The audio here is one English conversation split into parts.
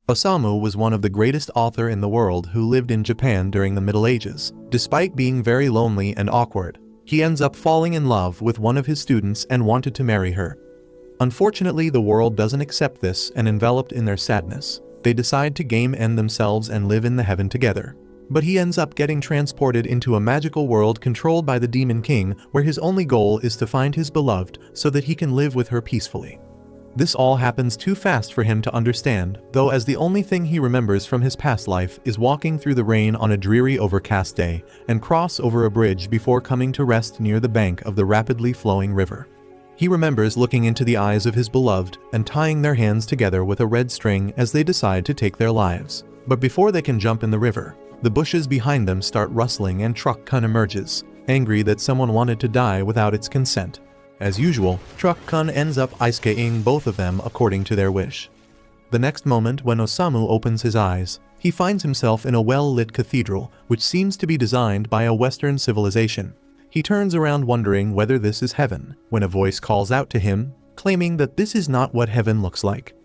Osamu was one of the greatest authors in the world who lived in Japan during the Middle Ages. Despite being very lonely and awkward, he ends up falling in love with one of his students and wanted to marry her. Unfortunately, the world doesn't accept this, and enveloped in their sadness, they decide to game end themselves and live in the heaven together. But he ends up getting transported into a magical world controlled by the Demon King, where his only goal is to find his beloved so that he can live with her peacefully. This all happens too fast for him to understand, though, as the only thing he remembers from his past life is walking through the rain on a dreary overcast day and cross over a bridge before coming to rest near the bank of the rapidly flowing river. He remembers looking into the eyes of his beloved and tying their hands together with a red string as they decide to take their lives. But before they can jump in the river, the bushes behind them start rustling and Truck-kun emerges, angry that someone wanted to die without its consent. As usual, Truck-kun ends up ice-skating both of them according to their wish. The next moment, when Osamu opens his eyes, he finds himself in a well-lit cathedral, which seems to be designed by a Western civilization. He turns around wondering whether this is heaven, when a voice calls out to him, claiming that this is not what heaven looks like.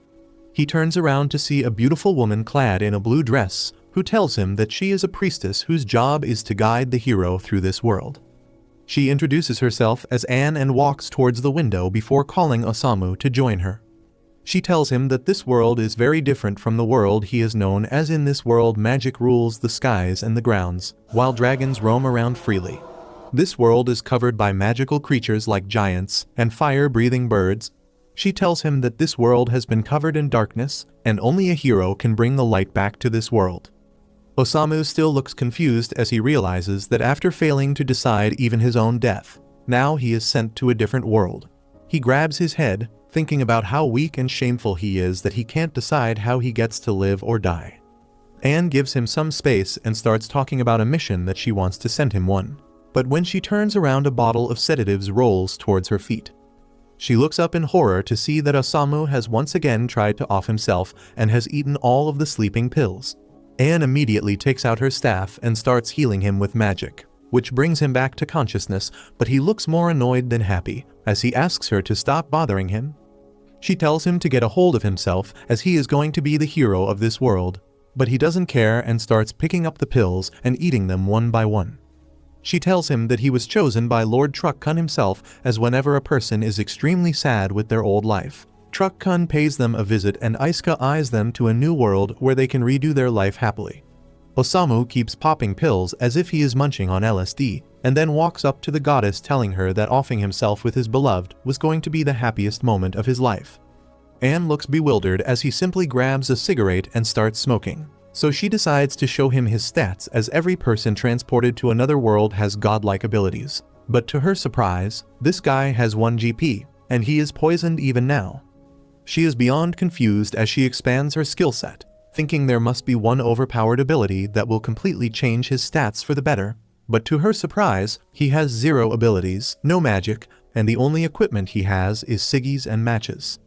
He turns around to see a beautiful woman clad in a blue dress, who tells him that she is a priestess whose job is to guide the hero through this world. She introduces herself as Anne and walks towards the window before calling Osamu to join her. She tells him that this world is very different from the world he has known, as in this world magic rules the skies and the grounds, while dragons roam around freely. This world is covered by magical creatures like giants and fire-breathing birds. She tells him that this world has been covered in darkness, and only a hero can bring the light back to this world. Osamu still looks confused as he realizes that after failing to decide even his own death, now he is sent to a different world. He grabs his head, thinking about how weak and shameful he is that he can't decide how he gets to live or die. Anne gives him some space and starts talking about a mission that she wants to send him one. But when she turns around, a bottle of sedatives rolls towards her feet. She looks up in horror to see that Osamu has once again tried to off himself and has eaten all of the sleeping pills. Anne immediately takes out her staff and starts healing him with magic, which brings him back to consciousness, but he looks more annoyed than happy as he asks her to stop bothering him. She tells him to get a hold of himself, as he is going to be the hero of this world, but he doesn't care and starts picking up the pills and eating them one by one. She tells him that he was chosen by Lord Truck-kun himself, as whenever a person is extremely sad with their old life, Truck-kun pays them a visit and Isuka eyes them to a new world where they can redo their life happily. Osamu keeps popping pills as if he is munching on LSD, and then walks up to the goddess telling her that offing himself with his beloved was going to be the happiest moment of his life. Anne looks bewildered as he simply grabs a cigarette and starts smoking. So she decides to show him his stats, as every person transported to another world has godlike abilities. But to her surprise, this guy has 1 GP, and he is poisoned even now. She is beyond confused as she expands her skill set, thinking there must be one overpowered ability that will completely change his stats for the better. But to her surprise, he has 0 abilities, no magic, and the only equipment he has is ciggies and matches.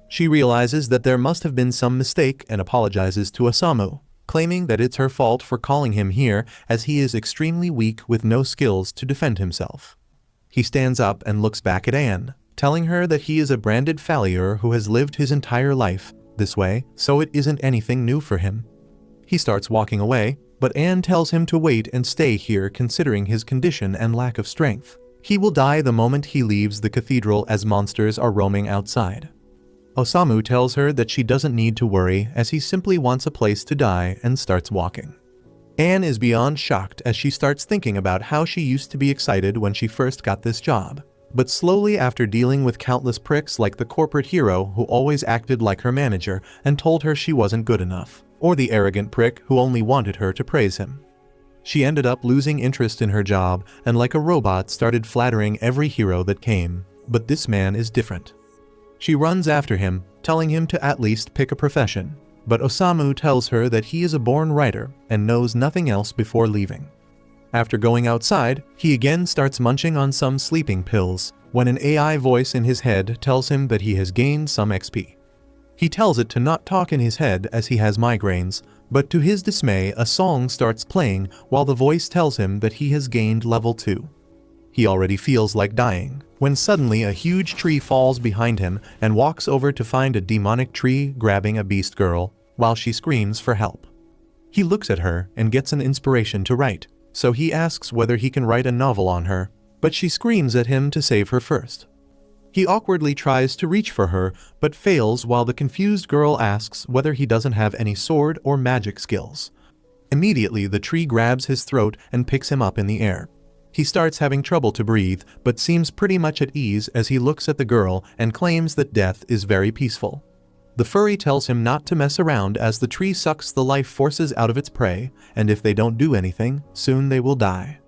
She realizes that there must have been some mistake and apologizes to Osamu, claiming that it's her fault for calling him here, as he is extremely weak with no skills to defend himself. He stands up and looks back at Anne, telling her that he is a branded failure who has lived his entire life this way, so it isn't anything new for him. He starts walking away, but Anne tells him to wait and stay here, considering his condition and lack of strength. He will die the moment he leaves the cathedral, as monsters are roaming outside. Osamu tells her that she doesn't need to worry, as he simply wants a place to die, and starts walking. Anne is beyond shocked as she starts thinking about how she used to be excited when she first got this job. But slowly, after dealing with countless pricks like the corporate hero who always acted like her manager and told her she wasn't good enough, or the arrogant prick who only wanted her to praise him, she ended up losing interest in her job and, like a robot, started flattering every hero that came. But this man is different. She runs after him, telling him to at least pick a profession, but Osamu tells her that he is a born writer and knows nothing else before leaving. After going outside, he again starts munching on some sleeping pills, when an AI voice in his head tells him that he has gained some XP. He tells it to not talk in his head as he has migraines, but to his dismay a song starts playing while the voice tells him that he has gained level 2. He already feels like dying, when suddenly a huge tree falls behind him and walks over to find a demonic tree grabbing a beast girl, while she screams for help. He looks at her and gets an inspiration to write, so he asks whether he can write a novel on her, but she screams at him to save her first. He awkwardly tries to reach for her, but fails while the confused girl asks whether he doesn't have any sword or magic skills. Immediately, the tree grabs his throat and picks him up in the air. He starts having trouble to breathe, but seems pretty much at ease as he looks at the girl and claims that death is very peaceful. The furry tells him not to mess around as the tree sucks the life forces out of its prey, and if they don't do anything, soon they will die.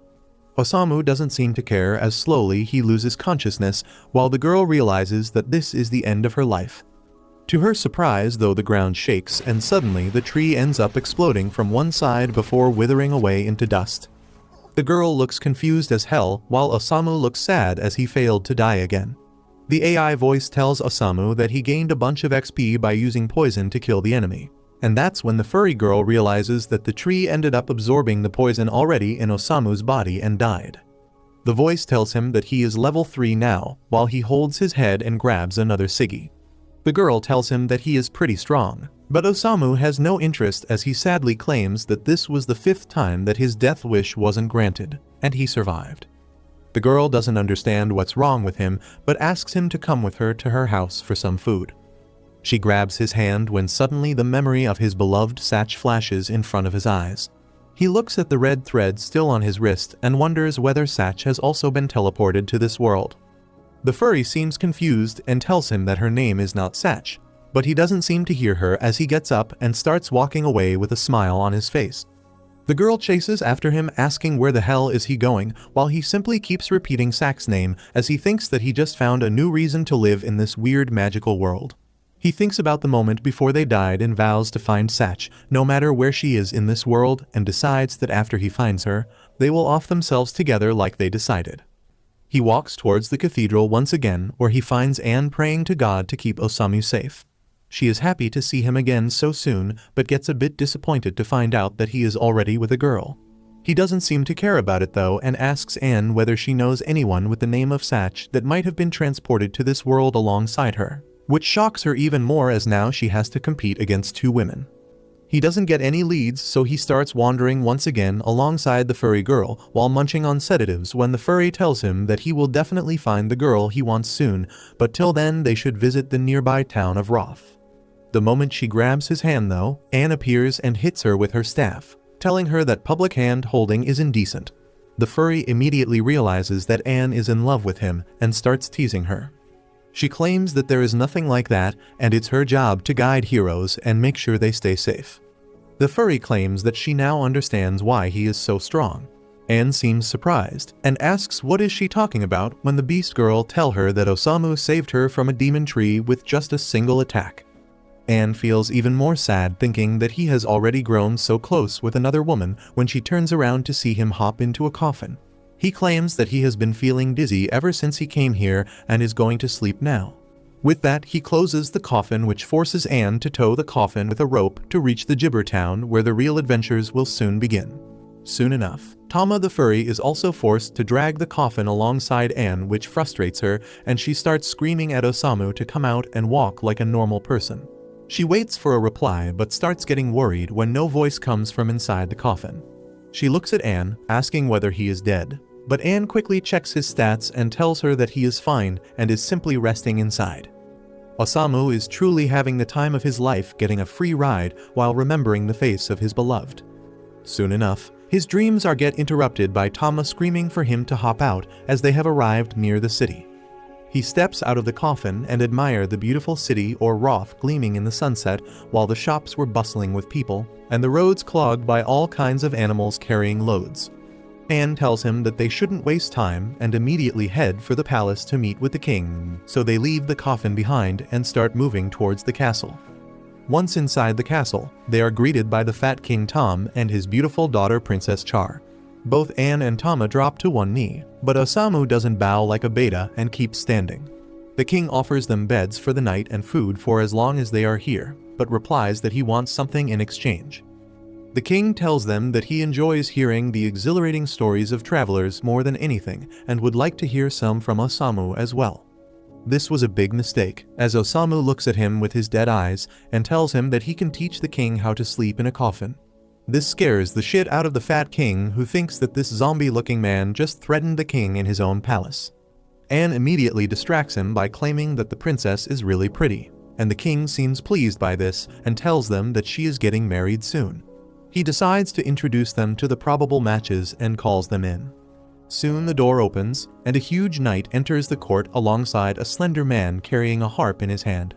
Osamu doesn't seem to care as slowly he loses consciousness while the girl realizes that this is the end of her life. To her surprise, though, the ground shakes and suddenly the tree ends up exploding from one side before withering away into dust. The girl looks confused as hell while Osamu looks sad as he failed to die again. The AI voice tells Osamu that he gained a bunch of XP by using poison to kill the enemy. And that's when the furry girl realizes that the tree ended up absorbing the poison already in Osamu's body and died. The voice tells him that he is level 3 now, while he holds his head and grabs another ciggy. The girl tells him that he is pretty strong, but Osamu has no interest as he sadly claims that this was the 5th time that his death wish wasn't granted, and he survived. The girl doesn't understand what's wrong with him, but asks him to come with her to her house for some food. She grabs his hand when suddenly the memory of his beloved Satch flashes in front of his eyes. He looks at the red thread still on his wrist and wonders whether Satch has also been teleported to this world. The furry seems confused and tells him that her name is not Satch, but he doesn't seem to hear her as he gets up and starts walking away with a smile on his face. The girl chases after him asking where the hell is he going, while he simply keeps repeating Satch's name as he thinks that he just found a new reason to live in this weird magical world. He thinks about the moment before they died and vows to find Satch, no matter where she is in this world, and decides that after he finds her, they will off themselves together like they decided. He walks towards the cathedral once again, where he finds Anne praying to God to keep Osamu safe. She is happy to see him again so soon, but gets a bit disappointed to find out that he is already with a girl. He doesn't seem to care about it though, and asks Anne whether she knows anyone with the name of Satch that might have been transported to this world alongside her, which shocks her even more as now she has to compete against 2 women. He doesn't get any leads, so he starts wandering once again alongside the furry girl while munching on sedatives when the furry tells him that he will definitely find the girl he wants soon, but till then they should visit the nearby town of Roth. The moment she grabs his hand though, Anne appears and hits her with her staff, telling her that public hand holding is indecent. The furry immediately realizes that Anne is in love with him and starts teasing her. She claims that there is nothing like that and it's her job to guide heroes and make sure they stay safe. The furry claims that she now understands why he is so strong. Anne seems surprised and asks what is she talking about when the beast girl tells her that Osamu saved her from a demon tree with just a single attack. Anne feels even more sad thinking that he has already grown so close with another woman when she turns around to see him hop into a coffin. He claims that he has been feeling dizzy ever since he came here and is going to sleep now. With that, he closes the coffin, which forces Anne to tow the coffin with a rope to reach the Gibber Town where the real adventures will soon begin. Soon enough, Tama the furry is also forced to drag the coffin alongside Anne, which frustrates her, and she starts screaming at Osamu to come out and walk like a normal person. She waits for a reply but starts getting worried when no voice comes from inside the coffin. She looks at Anne, asking whether he is dead, but Anne quickly checks his stats and tells her that he is fine and is simply resting inside. Osamu is truly having the time of his life getting a free ride while remembering the face of his beloved. Soon enough, his dreams get interrupted by Tama screaming for him to hop out as they have arrived near the city. He steps out of the coffin and admires the beautiful city or Roth gleaming in the sunset while the shops were bustling with people and the roads clogged by all kinds of animals carrying loads. Anne tells him that they shouldn't waste time and immediately head for the palace to meet with the king, so they leave the coffin behind and start moving towards the castle. Once inside the castle, they are greeted by the fat King Tom and his beautiful daughter Princess Char. Both Anne and Tama drop to one knee, but Osamu doesn't bow like a beta and keeps standing. The king offers them beds for the night and food for as long as they are here, but replies that he wants something in exchange. The king tells them that he enjoys hearing the exhilarating stories of travelers more than anything and would like to hear some from Osamu as well. This was a big mistake, as Osamu looks at him with his dead eyes and tells him that he can teach the king how to sleep in a coffin. This scares the shit out of the fat king, who thinks that this zombie-looking man just threatened the king in his own palace. Anne immediately distracts him by claiming that the princess is really pretty, and the king seems pleased by this and tells them that she is getting married soon. He decides to introduce them to the probable matches and calls them in. Soon the door opens, and a huge knight enters the court alongside a slender man carrying a harp in his hand.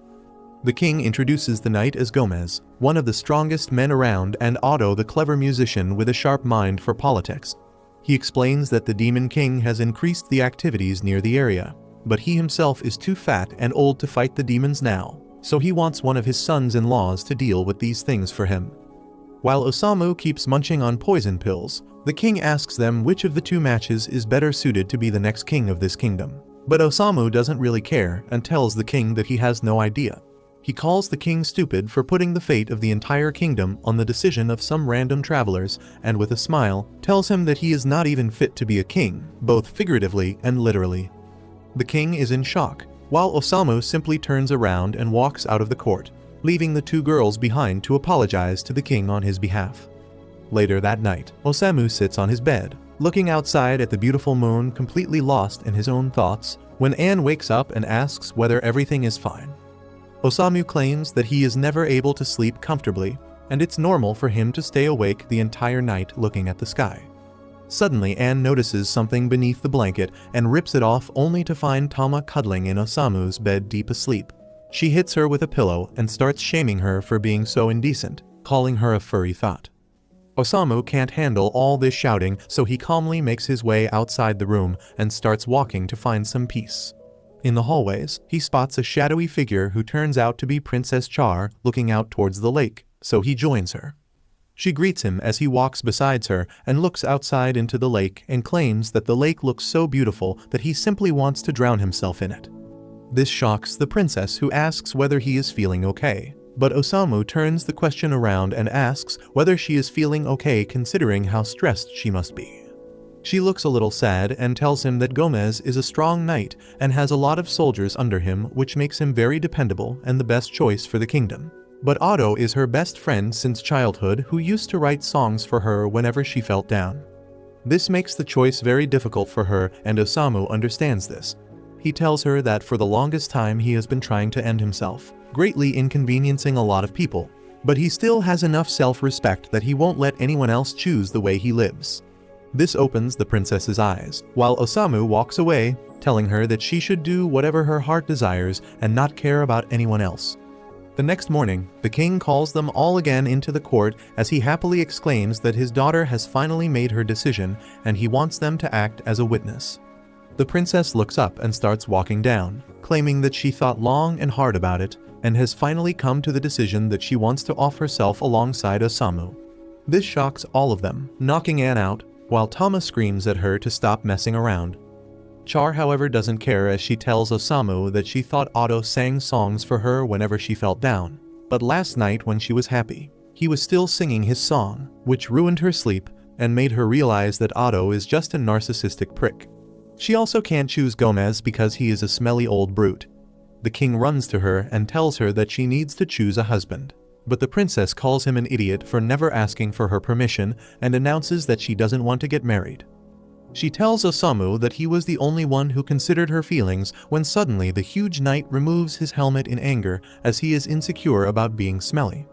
The king introduces the knight as Gomez, one of the strongest men around, and Otto, the clever musician with a sharp mind for politics. He explains that the Demon King has increased the activities near the area, but he himself is too fat and old to fight the demons now, so he wants one of his sons-in-laws to deal with these things for him. While Osamu keeps munching on poison pills, the king asks them which of the two matches is better suited to be the next king of this kingdom. But Osamu doesn't really care and tells the king that he has no idea. He calls the king stupid for putting the fate of the entire kingdom on the decision of some random travelers, and with a smile, tells him that he is not even fit to be a king, both figuratively and literally. The king is in shock, while Osamu simply turns around and walks out of the court, leaving the two girls behind to apologize to the king on his behalf. Later that night, Osamu sits on his bed, looking outside at the beautiful moon, completely lost in his own thoughts, when Anne wakes up and asks whether everything is fine. Osamu claims that he is never able to sleep comfortably, and it's normal for him to stay awake the entire night looking at the sky. Suddenly, Anne notices something beneath the blanket and rips it off, only to find Tama cuddling in Osamu's bed deep asleep. She hits her with a pillow and starts shaming her for being so indecent, calling her a furry thought. Osamu can't handle all this shouting, so he calmly makes his way outside the room and starts walking to find some peace. In the hallways, he spots a shadowy figure who turns out to be Princess Char looking out towards the lake, so he joins her. She greets him as he walks beside her and looks outside into the lake and claims that the lake looks so beautiful that he simply wants to drown himself in it. This shocks the princess, who asks whether he is feeling okay. But Osamu turns the question around and asks whether she is feeling okay considering how stressed she must be. She looks a little sad and tells him that Gomez is a strong knight and has a lot of soldiers under him, which makes him very dependable and the best choice for the kingdom. But Otto is her best friend since childhood, who used to write songs for her whenever she felt down. This makes the choice very difficult for her, and Osamu understands this. He tells her that for the longest time he has been trying to end himself, greatly inconveniencing a lot of people, but he still has enough self-respect that he won't let anyone else choose the way he lives. This opens the princess's eyes, while Osamu walks away, telling her that she should do whatever her heart desires and not care about anyone else. The next morning, the king calls them all again into the court as he happily exclaims that his daughter has finally made her decision and he wants them to act as a witness. The princess looks up and starts walking down, claiming that she thought long and hard about it and has finally come to the decision that she wants to offer herself alongside Osamu. This shocks all of them, knocking Anne out, while Tama screams at her to stop messing around. Char, however, doesn't care, as she tells Osamu that she thought Otto sang songs for her whenever she felt down, but last night when she was happy, he was still singing his song, which ruined her sleep and made her realize that Otto is just a narcissistic prick. She also can't choose Gomez because he is a smelly old brute. The king runs to her and tells her that she needs to choose a husband, but the princess calls him an idiot for never asking for her permission and announces that she doesn't want to get married. She tells Osamu that he was the only one who considered her feelings when suddenly the huge knight removes his helmet in anger as he is insecure about being smelly.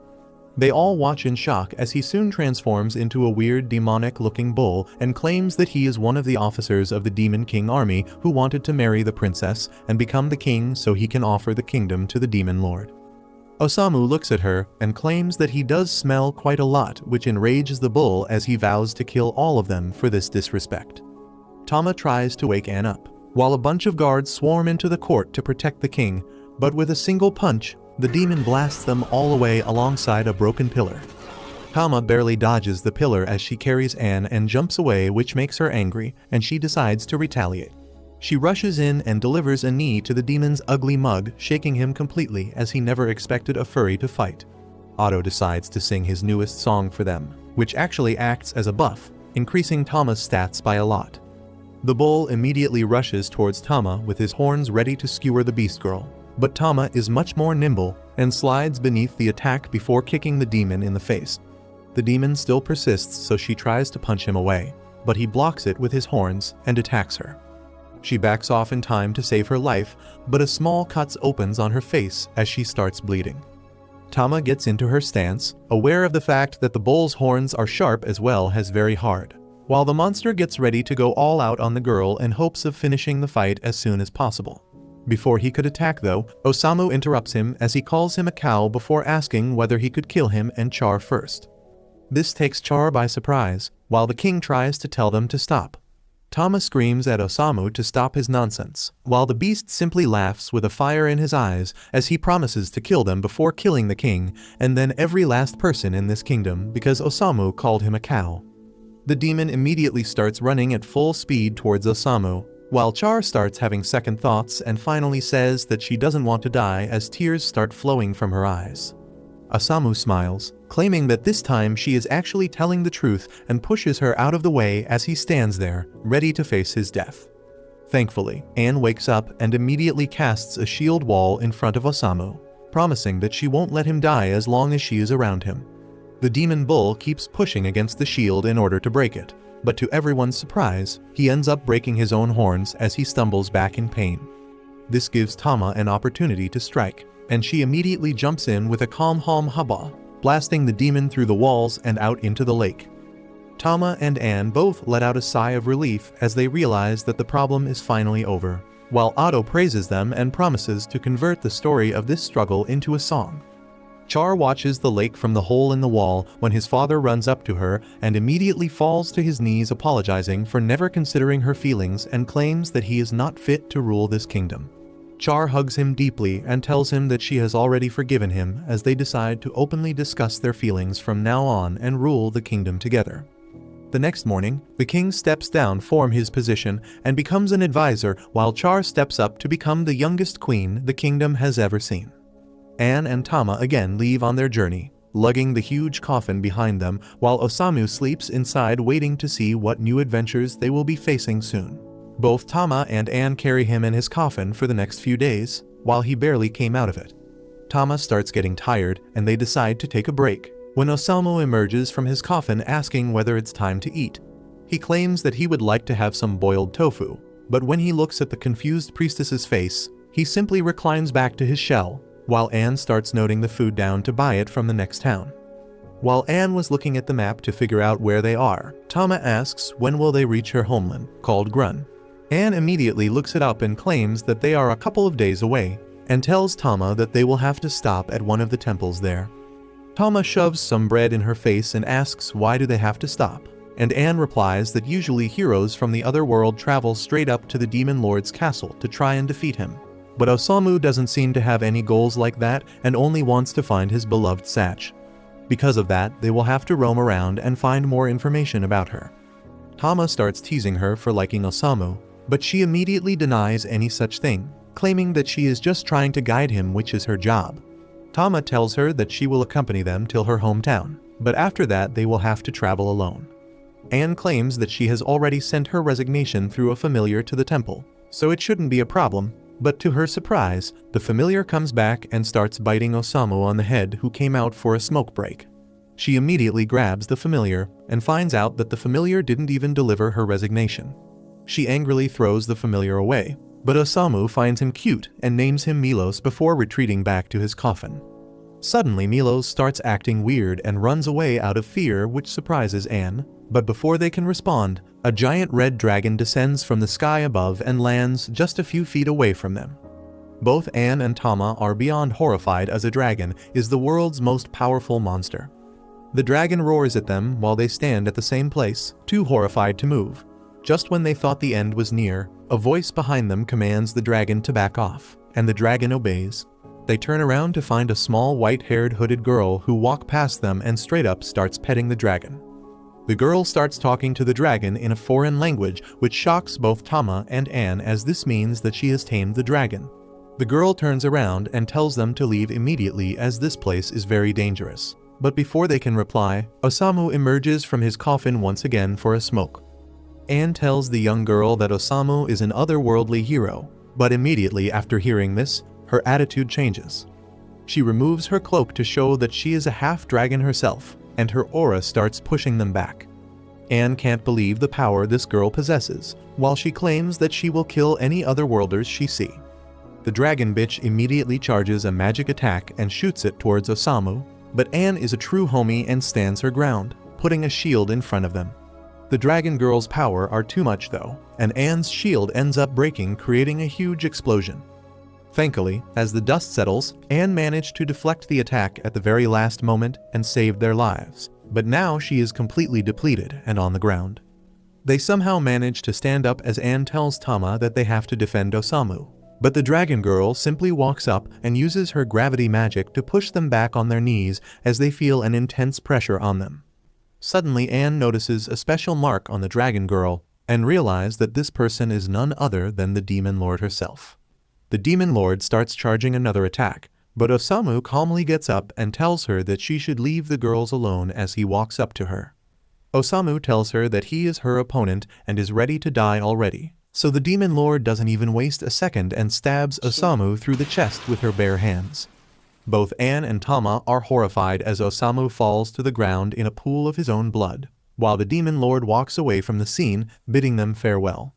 They all watch in shock as he soon transforms into a weird demonic-looking bull and claims that he is one of the officers of the Demon King army who wanted to marry the princess and become the king so he can offer the kingdom to the Demon Lord. Osamu looks at her and claims that he does smell quite a lot, which enrages the bull as he vows to kill all of them for this disrespect. Tama tries to wake Anne up, while a bunch of guards swarm into the court to protect the king, but with a single punch, the demon blasts them all away alongside a broken pillar. Tama barely dodges the pillar as she carries Anne and jumps away, which makes her angry, and she decides to retaliate. She rushes in and delivers a knee to the demon's ugly mug, shaking him completely as he never expected a furry to fight. Otto decides to sing his newest song for them, which actually acts as a buff, increasing Tama's stats by a lot. The bull immediately rushes towards Tama with his horns ready to skewer the beast girl. But Tama is much more nimble and slides beneath the attack before kicking the demon in the face. The demon still persists, so she tries to punch him away, but he blocks it with his horns and attacks her. She backs off in time to save her life, but a small cut opens on her face as she starts bleeding. Tama gets into her stance, aware of the fact that the bull's horns are sharp as well as very hard, while the monster gets ready to go all out on the girl in hopes of finishing the fight as soon as possible. Before he could attack though, Osamu interrupts him as he calls him a cow before asking whether he could kill him and Char first. This takes Char by surprise, while the king tries to tell them to stop. Tama screams at Osamu to stop his nonsense, while the beast simply laughs with a fire in his eyes as he promises to kill them before killing the king and then every last person in this kingdom because Osamu called him a cow. The demon immediately starts running at full speed towards Osamu, while Char starts having second thoughts and finally says that she doesn't want to die as tears start flowing from her eyes. Osamu smiles, claiming that this time she is actually telling the truth and pushes her out of the way as he stands there, ready to face his death. Thankfully, Anne wakes up and immediately casts a shield wall in front of Osamu, promising that she won't let him die as long as she is around him. The demon bull keeps pushing against the shield in order to break it, but to everyone's surprise, he ends up breaking his own horns as he stumbles back in pain. This gives Tama an opportunity to strike, and she immediately jumps in with a calm haba, blasting the demon through the walls and out into the lake. Tama and Anne both let out a sigh of relief as they realize that the problem is finally over, while Otto praises them and promises to convert the story of this struggle into a song. Char watches the lake from the hole in the wall when his father runs up to her and immediately falls to his knees apologizing for never considering her feelings and claims that he is not fit to rule this kingdom. Char hugs him deeply and tells him that she has already forgiven him as they decide to openly discuss their feelings from now on and rule the kingdom together. The next morning, the king steps down from his position and becomes an advisor while Char steps up to become the youngest queen the kingdom has ever seen. Anne and Tama again leave on their journey, lugging the huge coffin behind them while Osamu sleeps inside waiting to see what new adventures they will be facing soon. Both Tama and Anne carry him in his coffin for the next few days, while he barely came out of it. Tama starts getting tired and they decide to take a break, when Osamu emerges from his coffin asking whether it's time to eat. He claims that he would like to have some boiled tofu, but when he looks at the confused priestess's face, he simply reclines back to his shell, while Anne starts noting the food down to buy it from the next town. While Anne was looking at the map to figure out where they are, Tama asks when will they reach her homeland, called Grun. Anne immediately looks it up and claims that they are a couple of days away, and tells Tama that they will have to stop at one of the temples there. Tama shoves some bread in her face and asks why do they have to stop, and Anne replies that usually heroes from the other world travel straight up to the demon lord's castle to try and defeat him. But Osamu doesn't seem to have any goals like that and only wants to find his beloved Satch. Because of that, they will have to roam around and find more information about her. Tama starts teasing her for liking Osamu, but she immediately denies any such thing, claiming that she is just trying to guide him, which is her job. Tama tells her that she will accompany them till her hometown, but after that they will have to travel alone. Anne claims that she has already sent her resignation through a familiar to the temple, so it shouldn't be a problem, but to her surprise, the familiar comes back and starts biting Osamu on the head, who came out for a smoke break. She immediately grabs the familiar and finds out that the familiar didn't even deliver her resignation. She angrily throws the familiar away, but Osamu finds him cute and names him Milos before retreating back to his coffin. Suddenly Milos starts acting weird and runs away out of fear, which surprises Anne, but before they can respond, a giant red dragon descends from the sky above and lands just a few feet away from them. Both Anne and Tama are beyond horrified as a dragon is the world's most powerful monster. The dragon roars at them while they stand at the same place, too horrified to move. Just when they thought the end was near, a voice behind them commands the dragon to back off, and the dragon obeys. They turn around to find a small white-haired hooded girl who walks past them and straight up starts petting the dragon. The girl starts talking to the dragon in a foreign language, which shocks both Tama and Anne as this means that she has tamed the dragon. The girl turns around and tells them to leave immediately as this place is very dangerous. But before they can reply, Osamu emerges from his coffin once again for a smoke. Anne tells the young girl that Osamu is an otherworldly hero, but immediately after hearing this, her attitude changes. She removes her cloak to show that she is a half-dragon herself, and her aura starts pushing them back. Anne can't believe the power this girl possesses, while she claims that she will kill any otherworlders she see. The dragon bitch immediately charges a magic attack and shoots it towards Osamu, but Anne is a true homie and stands her ground, putting a shield in front of them. The dragon girl's power are too much though, and Anne's shield ends up breaking, creating a huge explosion. Thankfully, as the dust settles, Anne managed to deflect the attack at the very last moment and saved their lives, but now she is completely depleted and on the ground. They somehow manage to stand up as Anne tells Tama that they have to defend Osamu, but the dragon girl simply walks up and uses her gravity magic to push them back on their knees as they feel an intense pressure on them. Suddenly Anne notices a special mark on the dragon girl and realizes that this person is none other than the demon lord herself. The demon lord starts charging another attack, but Osamu calmly gets up and tells her that she should leave the girls alone as he walks up to her. Osamu tells her that he is her opponent and is ready to die already, so the demon lord doesn't even waste a second and stabs Osamu through the chest with her bare hands. Both Anne and Tama are horrified as Osamu falls to the ground in a pool of his own blood, while the demon lord walks away from the scene, bidding them farewell.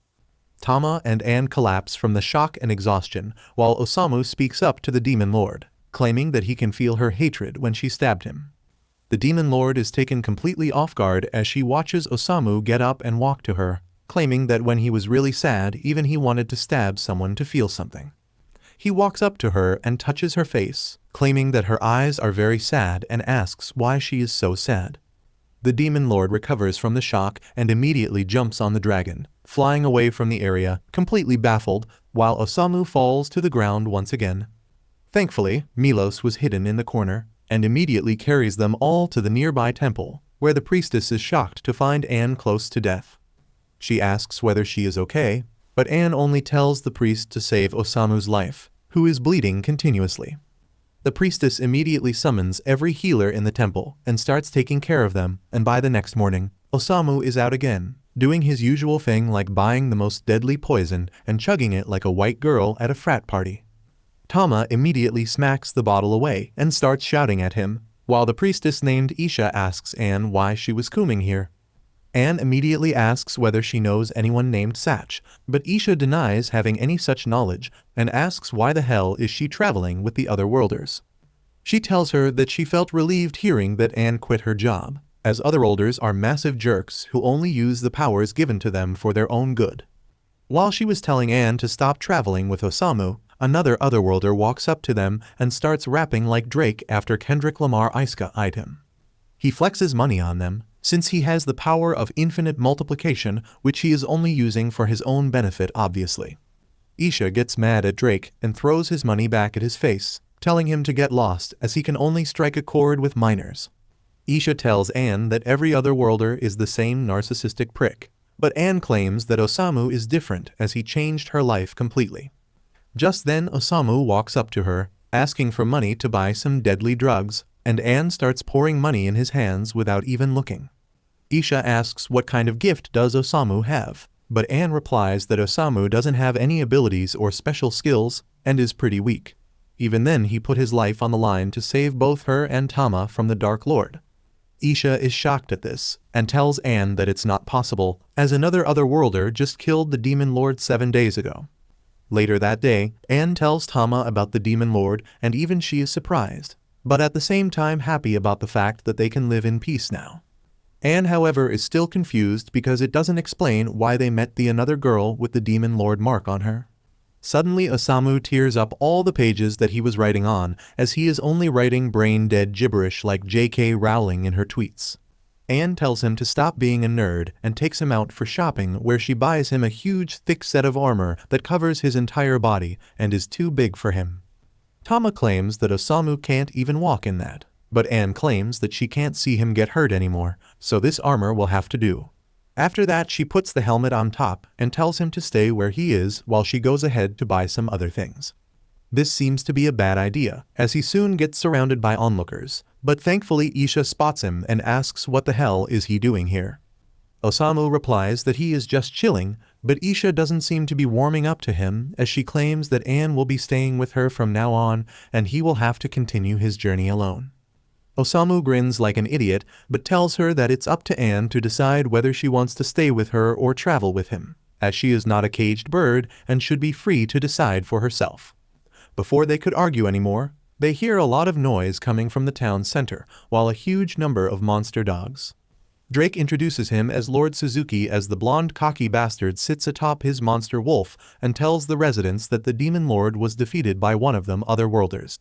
Tama and Anne collapse from the shock and exhaustion, while Osamu speaks up to the demon lord, claiming that he can feel her hatred when she stabbed him. The demon lord is taken completely off guard as she watches Osamu get up and walk to her, claiming that when he was really sad, even he wanted to stab someone to feel something. He walks up to her and touches her face, claiming that her eyes are very sad and asks why she is so sad. The demon lord recovers from the shock and immediately jumps on the dragon, flying away from the area, completely baffled, while Osamu falls to the ground once again. Thankfully, Milos was hidden in the corner, and immediately carries them all to the nearby temple, where the priestess is shocked to find Anne close to death. She asks whether she is okay, but Anne only tells the priest to save Osamu's life, who is bleeding continuously. The priestess immediately summons every healer in the temple and starts taking care of them, and by the next morning, Osamu is out again, doing his usual thing like buying the most deadly poison and chugging it like a white girl at a frat party. Tama immediately smacks the bottle away and starts shouting at him, while the priestess named Isha asks Anne why she was combing here. Anne immediately asks whether she knows anyone named Satch, but Isha denies having any such knowledge and asks why the hell is she traveling with the otherworlders. She tells her that she felt relieved hearing that Anne quit her job, as otherworlders are massive jerks who only use the powers given to them for their own good. While she was telling Anne to stop traveling with Osamu, another otherworlder walks up to them and starts rapping like Drake after Kendrick Lamar eyed him. He flexes money on them, since he has the power of infinite multiplication, which he is only using for his own benefit obviously. Isha gets mad at Drake and throws his money back at his face, telling him to get lost as he can only strike a chord with minors. Isha tells Anne that every otherworlder is the same narcissistic prick, but Anne claims that Osamu is different as he changed her life completely. Just then Osamu walks up to her, asking for money to buy some deadly drugs, and Anne starts pouring money in his hands without even looking. Isha asks what kind of gift does Osamu have, but Anne replies that Osamu doesn't have any abilities or special skills and is pretty weak. Even then he put his life on the line to save both her and Tama from the Dark Lord. Isha is shocked at this and tells Anne that it's not possible, as another otherworlder just killed the Demon Lord 7 days ago. Later that day, Anne tells Tama about the Demon Lord, and even she is surprised, but at the same time happy about the fact that they can live in peace now. Anne, however, is still confused because it doesn't explain why they met the another girl with the Demon Lord mark on her. Suddenly Osamu tears up all the pages that he was writing on, as he is only writing brain-dead gibberish like J.K. Rowling in her tweets. Anne tells him to stop being a nerd and takes him out for shopping, where she buys him a huge thick set of armor that covers his entire body and is too big for him. Tama claims that Osamu can't even walk in that, but Anne claims that she can't see him get hurt anymore, so this armor will have to do. After that she puts the helmet on top and tells him to stay where he is while she goes ahead to buy some other things. This seems to be a bad idea, as he soon gets surrounded by onlookers, but thankfully Isha spots him and asks what the hell is he doing here. Osamu replies that he is just chilling, but Isha doesn't seem to be warming up to him as she claims that Anne will be staying with her from now on and he will have to continue his journey alone. Osamu grins like an idiot but tells her that it's up to Anne to decide whether she wants to stay with her or travel with him, as she is not a caged bird and should be free to decide for herself. Before they could argue anymore, they hear a lot of noise coming from the town center, while a huge number of monster dogs. Drake introduces him as Lord Suzuki as the blonde cocky bastard sits atop his monster wolf and tells the residents that the demon lord was defeated by one of them otherworlders.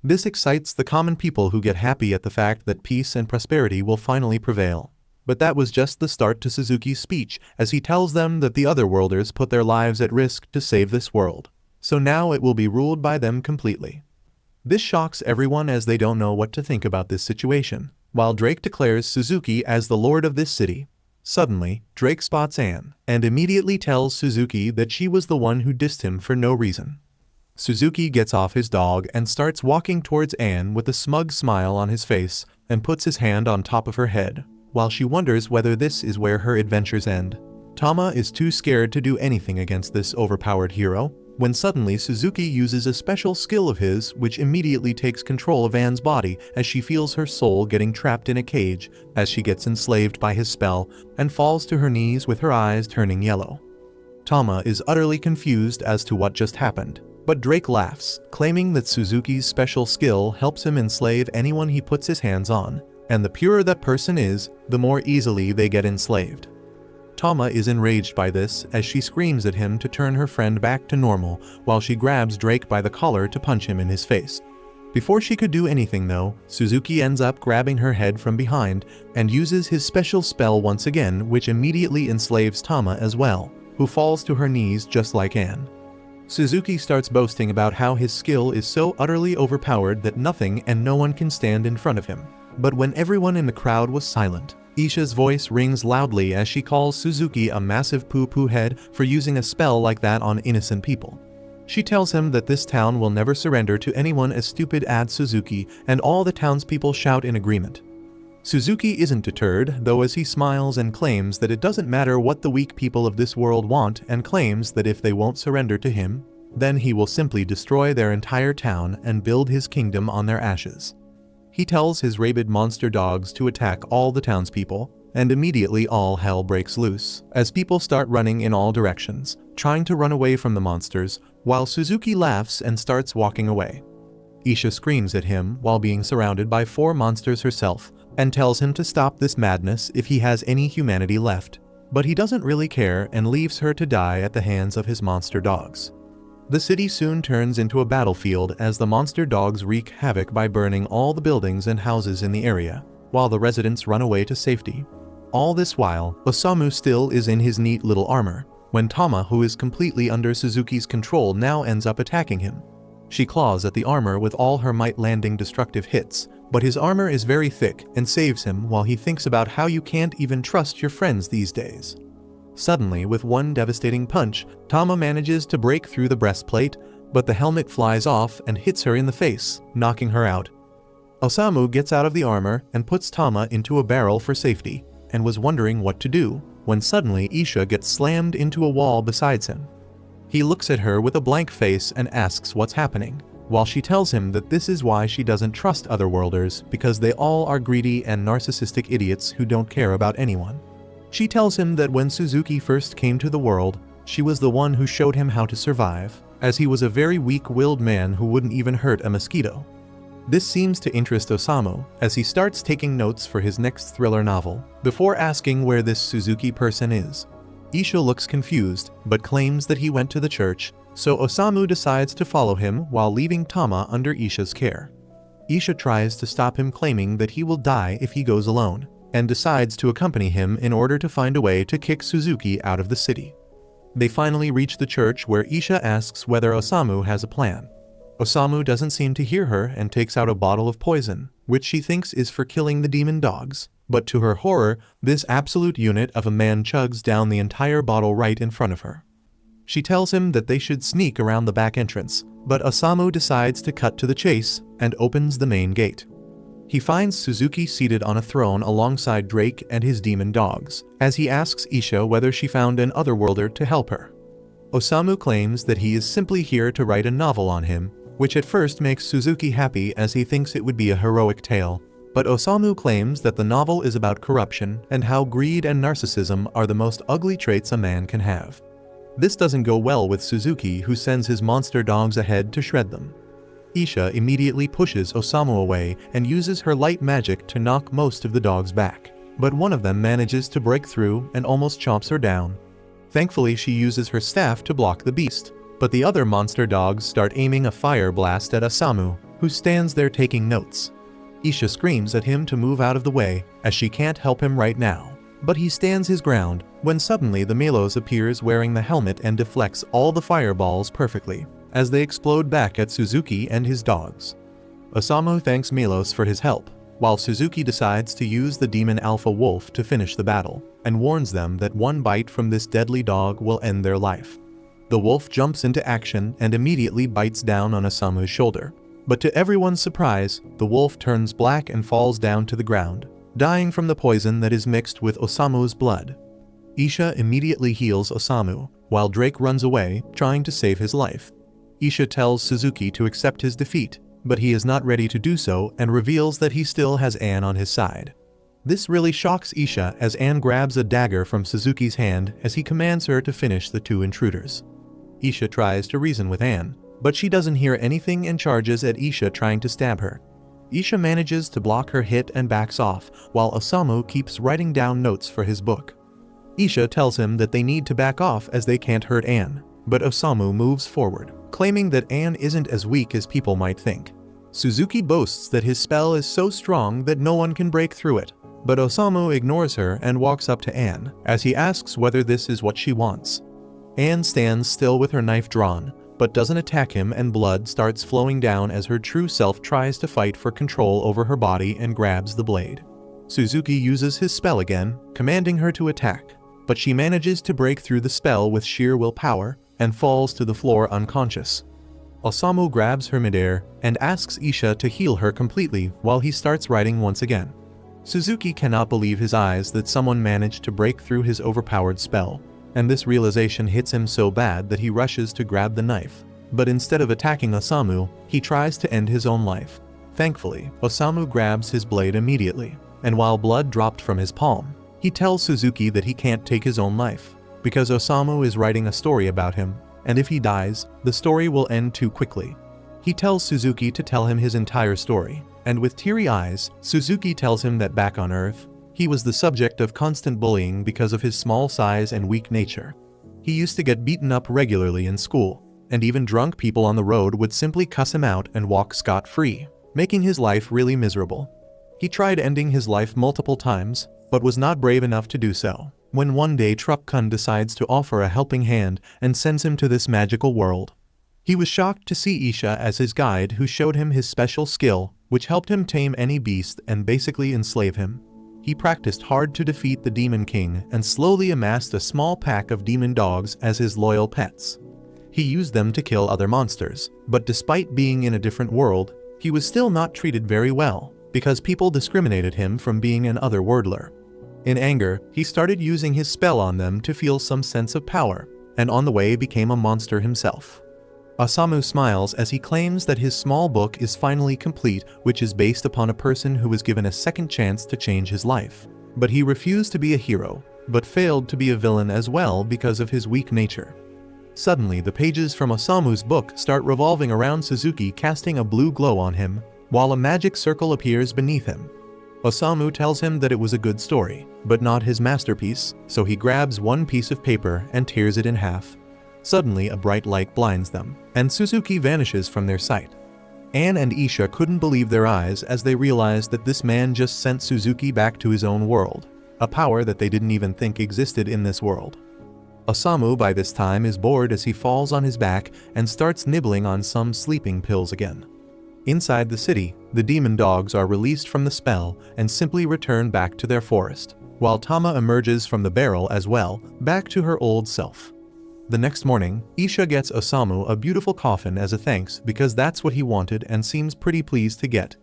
This excites the common people who get happy at the fact that peace and prosperity will finally prevail. But that was just the start to Suzuki's speech, as he tells them that the otherworlders put their lives at risk to save this world. So now it will be ruled by them completely. This shocks everyone as they don't know what to think about this situation, while Drake declares Suzuki as the lord of this city. Suddenly, Drake spots Anne, and immediately tells Suzuki that she was the one who dissed him for no reason. Suzuki gets off his dog and starts walking towards Anne with a smug smile on his face and puts his hand on top of her head, while she wonders whether this is where her adventures end. Tama is too scared to do anything against this overpowered hero, when suddenly Suzuki uses a special skill of his which immediately takes control of Anne's body as she feels her soul getting trapped in a cage as she gets enslaved by his spell and falls to her knees with her eyes turning yellow. Tama is utterly confused as to what just happened, but Drake laughs, claiming that Suzuki's special skill helps him enslave anyone he puts his hands on, and the purer that person is, the more easily they get enslaved. Tama is enraged by this as she screams at him to turn her friend back to normal while she grabs Drake by the collar to punch him in his face. Before she could do anything though, Suzuki ends up grabbing her head from behind and uses his special spell once again, which immediately enslaves Tama as well, who falls to her knees just like Anne. Suzuki starts boasting about how his skill is so utterly overpowered that nothing and no one can stand in front of him. But when everyone in the crowd was silent, Isha's voice rings loudly as she calls Suzuki a massive poo-poo head for using a spell like that on innocent people. She tells him that this town will never surrender to anyone as stupid as Suzuki, and all the townspeople shout in agreement. Suzuki isn't deterred, though, as he smiles and claims that it doesn't matter what the weak people of this world want, and claims that if they won't surrender to him, then he will simply destroy their entire town and build his kingdom on their ashes. He tells his rabid monster dogs to attack all the townspeople, and immediately all hell breaks loose, as people start running in all directions, trying to run away from the monsters, while Suzuki laughs and starts walking away. Isha screams at him while being surrounded by 4 monsters herself, and tells him to stop this madness if he has any humanity left, but he doesn't really care and leaves her to die at the hands of his monster dogs. The city soon turns into a battlefield as the monster dogs wreak havoc by burning all the buildings and houses in the area, while the residents run away to safety. All this while, Osamu still is in his neat little armor, when Tama, who is completely under Suzuki's control, now ends up attacking him. She claws at the armor with all her might, landing destructive hits, but his armor is very thick and saves him while he thinks about how you can't even trust your friends these days. Suddenly, with one devastating punch, Tama manages to break through the breastplate, but the helmet flies off and hits her in the face, knocking her out. Osamu gets out of the armor and puts Tama into a barrel for safety, and was wondering what to do, when suddenly Isha gets slammed into a wall beside him. He looks at her with a blank face and asks what's happening, while she tells him that this is why she doesn't trust otherworlders, because they all are greedy and narcissistic idiots who don't care about anyone. She tells him that when Suzuki first came to the world, she was the one who showed him how to survive, as he was a very weak-willed man who wouldn't even hurt a mosquito. This seems to interest Osamu, as he starts taking notes for his next thriller novel, before asking where this Suzuki person is. Isha looks confused, but claims that he went to the church, so Osamu decides to follow him while leaving Tama under Isha's care. Isha tries to stop him, claiming that he will die if he goes alone, and decides to accompany him in order to find a way to kick Suzuki out of the city. They finally reach the church, where Isha asks whether Osamu has a plan. Osamu doesn't seem to hear her and takes out a bottle of poison, which she thinks is for killing the demon dogs, but to her horror, this absolute unit of a man chugs down the entire bottle right in front of her. She tells him that they should sneak around the back entrance, but Osamu decides to cut to the chase and opens the main gate. He finds Suzuki seated on a throne alongside Drake and his demon dogs, as he asks Isha whether she found an otherworlder to help her. Osamu claims that he is simply here to write a novel on him, which at first makes Suzuki happy as he thinks it would be a heroic tale. But Osamu claims that the novel is about corruption and how greed and narcissism are the most ugly traits a man can have. This doesn't go well with Suzuki, who sends his monster dogs ahead to shred them. Isha immediately pushes Osamu away and uses her light magic to knock most of the dogs back, but one of them manages to break through and almost chomps her down. Thankfully, she uses her staff to block the beast, but the other monster dogs start aiming a fire blast at Osamu, who stands there taking notes. Isha screams at him to move out of the way, as she can't help him right now, but he stands his ground when suddenly the Melos appears wearing the helmet and deflects all the fireballs perfectly, as they explode back at Suzuki and his dogs. Osamu thanks Melos for his help, while Suzuki decides to use the demon alpha wolf to finish the battle, and warns them that one bite from this deadly dog will end their life. The wolf jumps into action and immediately bites down on Osamu's shoulder. But to everyone's surprise, the wolf turns black and falls down to the ground, dying from the poison that is mixed with Osamu's blood. Isha immediately heals Osamu, while Drake runs away, trying to save his life. Isha tells Suzuki to accept his defeat, but he is not ready to do so and reveals that he still has Anne on his side. This really shocks Isha as Anne grabs a dagger from Suzuki's hand as he commands her to finish the two intruders. Isha tries to reason with Anne, but she doesn't hear anything and charges at Isha trying to stab her. Isha manages to block her hit and backs off, while Osamu keeps writing down notes for his book. Isha tells him that they need to back off as they can't hurt Anne, but Osamu moves forward, claiming that Anne isn't as weak as people might think. Suzuki boasts that his spell is so strong that no one can break through it, but Osamu ignores her and walks up to Anne, as he asks whether this is what she wants. Anne stands still with her knife drawn, but doesn't attack him, and blood starts flowing down as her true self tries to fight for control over her body and grabs the blade. Suzuki uses his spell again, commanding her to attack, but she manages to break through the spell with sheer willpower and falls to the floor unconscious. Osamu grabs her midair and asks Isha to heal her completely while he starts writing once again. Suzuki cannot believe his eyes that someone managed to break through his overpowered spell, and this realization hits him so bad that he rushes to grab the knife. But instead of attacking Osamu, he tries to end his own life. Thankfully, Osamu grabs his blade immediately, and while blood dropped from his palm, he tells Suzuki that he can't take his own life, because Osamu is writing a story about him, and if he dies, the story will end too quickly. He tells Suzuki to tell him his entire story, and with teary eyes, Suzuki tells him that back on Earth, he was the subject of constant bullying because of his small size and weak nature. He used to get beaten up regularly in school, and even drunk people on the road would simply cuss him out and walk scot-free, making his life really miserable. He tried ending his life multiple times, but was not brave enough to do so, when one day Truck-kun decides to offer a helping hand and sends him to this magical world. He was shocked to see Isha as his guide, who showed him his special skill, which helped him tame any beast and basically enslave him. He practiced hard to defeat the Demon King and slowly amassed a small pack of demon dogs as his loyal pets. He used them to kill other monsters, but despite being in a different world, he was still not treated very well, because people discriminated him from being an otherworldler. In anger, he started using his spell on them to feel some sense of power, and on the way became a monster himself. Osamu smiles as he claims that his small book is finally complete, which is based upon a person who was given a second chance to change his life. But he refused to be a hero, but failed to be a villain as well because of his weak nature. Suddenly, the pages from Osamu's book start revolving around Suzuki, casting a blue glow on him, while a magic circle appears beneath him. Osamu tells him that it was a good story, but not his masterpiece, so he grabs one piece of paper and tears it in half. Suddenly, a bright light blinds them, and Suzuki vanishes from their sight. Anne and Isha couldn't believe their eyes as they realized that this man just sent Suzuki back to his own world, a power that they didn't even think existed in this world. Osamu by this time is bored as he falls on his back and starts nibbling on some sleeping pills again. Inside the city, the demon dogs are released from the spell and simply return back to their forest, while Tama emerges from the barrel as well, back to her old self. The next morning, Isha gets Osamu a beautiful coffin as a thanks because that's what he wanted and seems pretty pleased to get.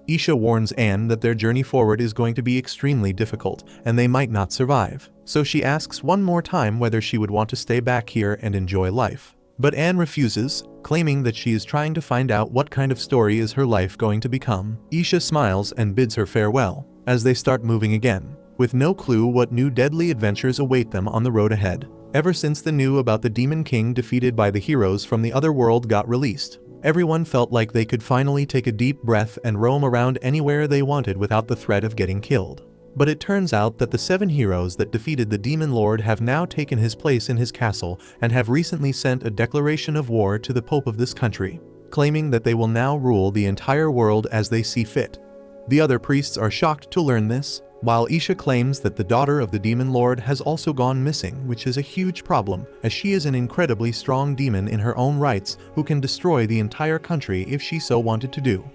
Isha warns Anne that their journey forward is going to be extremely difficult and they might not survive, so she asks one more time whether she would want to stay back here and enjoy life. But Anne refuses, claiming that she is trying to find out what kind of story is her life going to become. Isha smiles and bids her farewell, as they start moving again, with no clue what new deadly adventures await them on the road ahead. Ever since the news about the Demon King defeated by the heroes from the other world got released, everyone felt like they could finally take a deep breath and roam around anywhere they wanted without the threat of getting killed. But it turns out that the 7 heroes that defeated the Demon Lord have now taken his place in his castle and have recently sent a declaration of war to the Pope of this country, claiming that they will now rule the entire world as they see fit. The other priests are shocked to learn this, while Isha claims that the daughter of the Demon Lord has also gone missing, which is a huge problem, as she is an incredibly strong demon in her own rights who can destroy the entire country if she so wanted to do.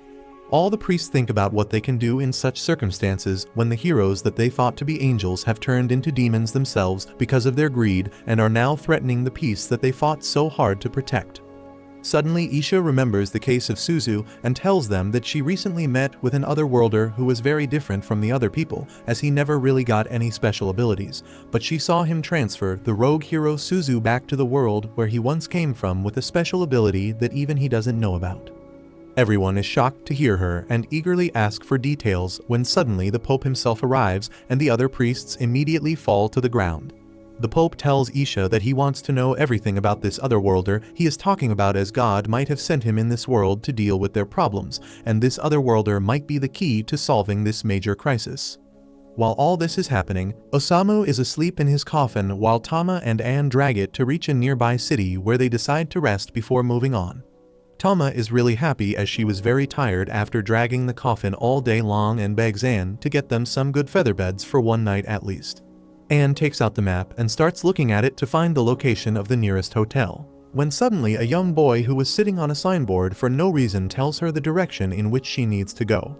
All the priests think about what they can do in such circumstances when the heroes that they thought to be angels have turned into demons themselves because of their greed and are now threatening the peace that they fought so hard to protect. Suddenly, Isha remembers the case of Suzu and tells them that she recently met with an otherworlder who was very different from the other people, as he never really got any special abilities, but she saw him transfer the rogue hero Suzu back to the world where he once came from with a special ability that even he doesn't know about. Everyone is shocked to hear her and eagerly ask for details when suddenly the Pope himself arrives and the other priests immediately fall to the ground. The Pope tells Isha that he wants to know everything about this otherworlder he is talking about, as God might have sent him in this world to deal with their problems, and this otherworlder might be the key to solving this major crisis. While all this is happening, Osamu is asleep in his coffin while Tama and Anne drag it to reach a nearby city where they decide to rest before moving on. Tama is really happy as she was very tired after dragging the coffin all day long and begs Anne to get them some good feather beds for one night at least. Anne takes out the map and starts looking at it to find the location of the nearest hotel, when suddenly a young boy who was sitting on a signboard for no reason tells her the direction in which she needs to go.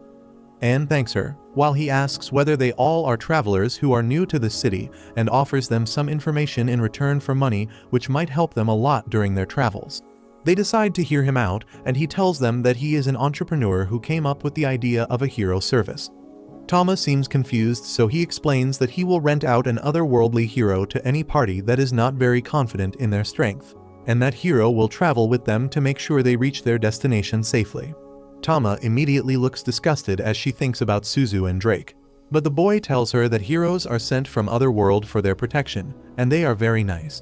Anne thanks her, while he asks whether they all are travelers who are new to the city and offers them some information in return for money which might help them a lot during their travels. They decide to hear him out, and he tells them that he is an entrepreneur who came up with the idea of a hero service. Tama seems confused, so he explains that he will rent out an otherworldly hero to any party that is not very confident in their strength, and that hero will travel with them to make sure they reach their destination safely. Tama immediately looks disgusted as she thinks about Suzu and Drake, but the boy tells her that heroes are sent from otherworld for their protection, and they are very nice.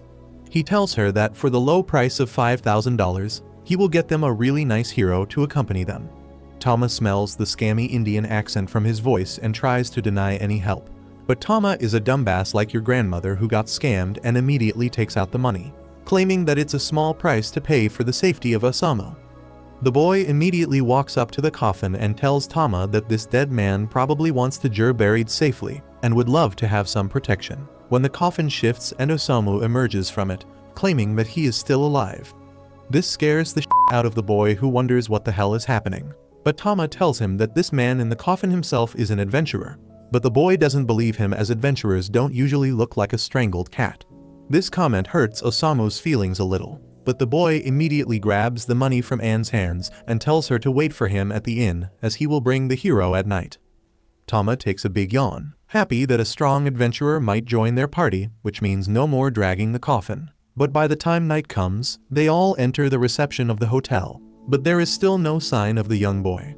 He tells her that for the low price of $5,000, he will get them a really nice hero to accompany them. Tama smells the scammy Indian accent from his voice and tries to deny any help. But Tama is a dumbass like your grandmother who got scammed and immediately takes out the money, claiming that it's a small price to pay for the safety of Osamu. The boy immediately walks up to the coffin and tells Tama that this dead man probably wants the jur buried safely and would love to have some protection. When the coffin shifts and Osamu emerges from it, claiming that he is still alive. This scares the shit out of the boy, who wonders what the hell is happening. But Tama tells him that this man in the coffin himself is an adventurer. But the boy doesn't believe him, as adventurers don't usually look like a strangled cat. This comment hurts Osamu's feelings a little, but the boy immediately grabs the money from Anne's hands and tells her to wait for him at the inn, as he will bring the hero at night. Tama takes a big yawn, happy that a strong adventurer might join their party, which means no more dragging the coffin. But by the time night comes, they all enter the reception of the hotel, but there is still no sign of the young boy.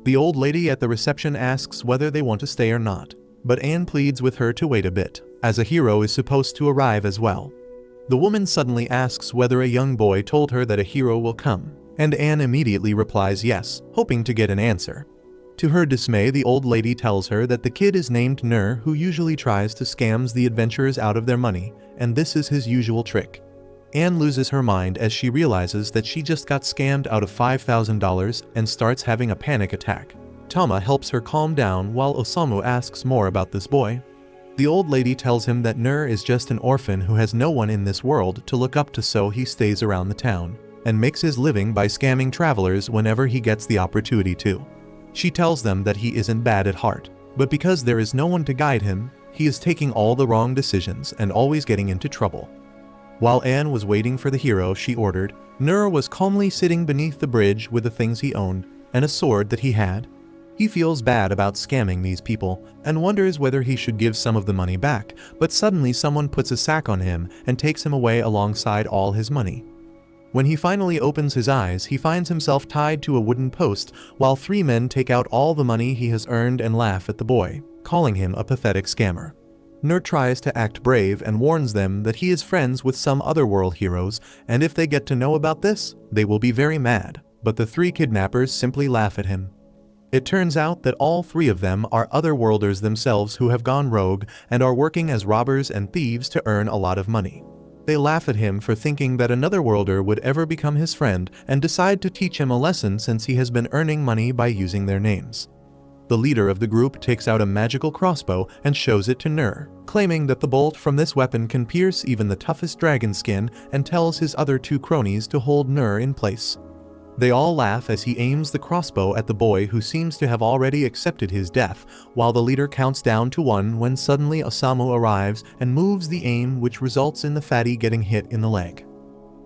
The old lady at the reception asks whether they want to stay or not, but Anne pleads with her to wait a bit, as a hero is supposed to arrive as well. The woman suddenly asks whether a young boy told her that a hero will come, and Anne immediately replies yes, hoping to get an answer. To her dismay, the old lady tells her that the kid is named Nur, who usually tries to scam the adventurers out of their money, and this is his usual trick. Anne loses her mind as she realizes that she just got scammed out of $5,000 and starts having a panic attack. Tama helps her calm down while Osamu asks more about this boy. The old lady tells him that Nur is just an orphan who has no one in this world to look up to, so he stays around the town and makes his living by scamming travelers whenever he gets the opportunity to. She tells them that he isn't bad at heart, but because there is no one to guide him, he is taking all the wrong decisions and always getting into trouble. While Anne was waiting for the hero she ordered, Nur was calmly sitting beneath the bridge with the things he owned and a sword that he had. He feels bad about scamming these people and wonders whether he should give some of the money back, but suddenly someone puts a sack on him and takes him away alongside all his money. When he finally opens his eyes, he finds himself tied to a wooden post while 3 men take out all the money he has earned and laugh at the boy, calling him a pathetic scammer. Nur tries to act brave and warns them that he is friends with some otherworld heroes, and if they get to know about this, they will be very mad, but the 3 kidnappers simply laugh at him. It turns out that all 3 of them are otherworlders themselves who have gone rogue and are working as robbers and thieves to earn a lot of money. They laugh at him for thinking that another worlder would ever become his friend and decide to teach him a lesson since he has been earning money by using their names. The leader of the group takes out a magical crossbow and shows it to Nur, claiming that the bolt from this weapon can pierce even the toughest dragon skin, and tells his other 2 cronies to hold Nur in place. They all laugh as he aims the crossbow at the boy who seems to have already accepted his death, while the leader counts down to 1 when suddenly Osamu arrives and moves the aim, which results in the fatty getting hit in the leg.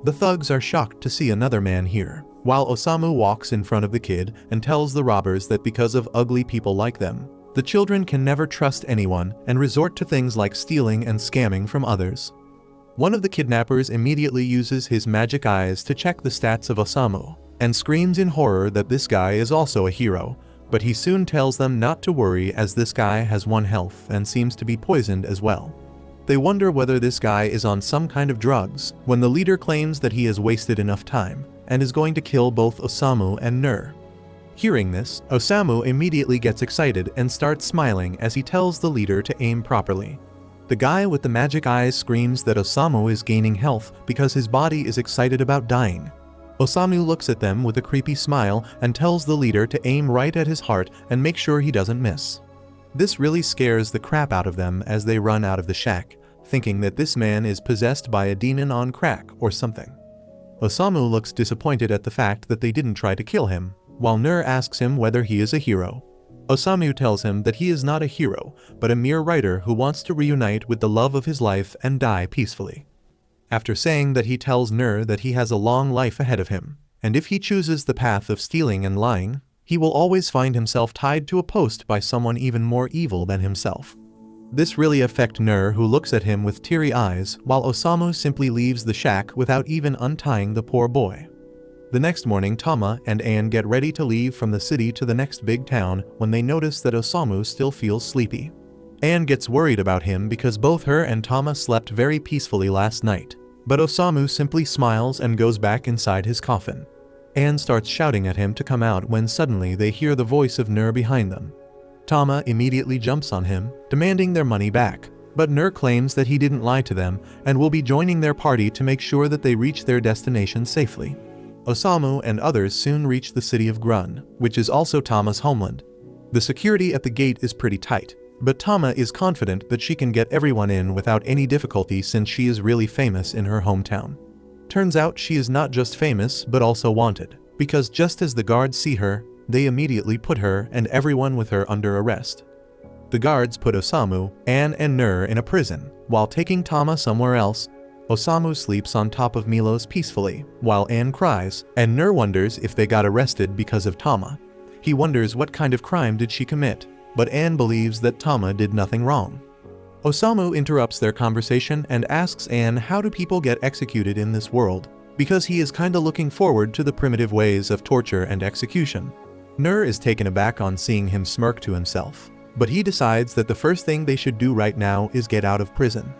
The thugs are shocked to see another man here, while Osamu walks in front of the kid and tells the robbers that because of ugly people like them, the children can never trust anyone and resort to things like stealing and scamming from others. One of the kidnappers immediately uses his magic eyes to check the stats of Osamu, and screams in horror that this guy is also a hero, but he soon tells them not to worry as this guy has 1 health and seems to be poisoned as well. They wonder whether this guy is on some kind of drugs, when the leader claims that he has wasted enough time, and is going to kill both Osamu and Nur. Hearing this, Osamu immediately gets excited and starts smiling as he tells the leader to aim properly. The guy with the magic eyes screams that Osamu is gaining health because his body is excited about dying. Osamu looks at them with a creepy smile and tells the leader to aim right at his heart and make sure he doesn't miss. This really scares the crap out of them as they run out of the shack, thinking that this man is possessed by a demon on crack or something. Osamu looks disappointed at the fact that they didn't try to kill him, while Nur asks him whether he is a hero. Osamu tells him that he is not a hero, but a mere writer who wants to reunite with the love of his life and die peacefully. After saying that, he tells Nur that he has a long life ahead of him, and if he chooses the path of stealing and lying, he will always find himself tied to a post by someone even more evil than himself. This really affects Nur, who looks at him with teary eyes, while Osamu simply leaves the shack without even untying the poor boy. The next morning, Tama and Anne get ready to leave from the city to the next big town when they notice that Osamu still feels sleepy. Anne gets worried about him because both her and Tama slept very peacefully last night, but Osamu simply smiles and goes back inside his coffin. Anne starts shouting at him to come out when suddenly they hear the voice of Nur behind them. Tama immediately jumps on him, demanding their money back, but Nur claims that he didn't lie to them and will be joining their party to make sure that they reach their destination safely. Osamu and others soon reach the city of Grun, which is also Tama's homeland. The security at the gate is pretty tight, but Tama is confident that she can get everyone in without any difficulty since she is really famous in her hometown. Turns out she is not just famous but also wanted, because just as the guards see her, they immediately put her and everyone with her under arrest. The guards put Osamu, Anne and Nur in a prison, while taking Tama somewhere else. Osamu sleeps on top of Milos peacefully, while Anne cries, and Nur wonders if they got arrested because of Tama. He wonders what kind of crime did she commit, but Anne believes that Tama did nothing wrong. Osamu interrupts their conversation and asks Anne how do people get executed in this world, because he is kinda looking forward to the primitive ways of torture and execution. Nur is taken aback on seeing him smirk to himself, but he decides that the first thing they should do right now is get out of prison.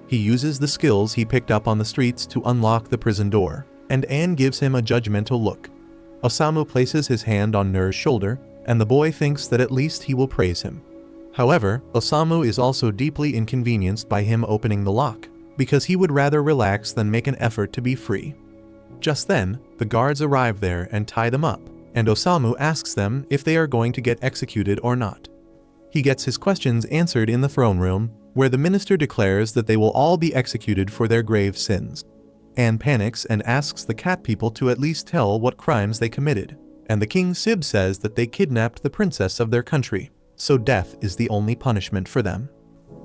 He uses the skills he picked up on the streets to unlock the prison door, and Anne gives him a judgmental look. Osamu places his hand on Nur's shoulder, and the boy thinks that at least he will praise him. However, Osamu is also deeply inconvenienced by him opening the lock, because he would rather relax than make an effort to be free. Just then, the guards arrive there and tie them up, and Osamu asks them if they are going to get executed or not. He gets his questions answered in the throne room, where the minister declares that they will all be executed for their grave sins. Anne panics and asks the cat people to at least tell what crimes they committed, and the king Sib says that they kidnapped the princess of their country, so death is the only punishment for them.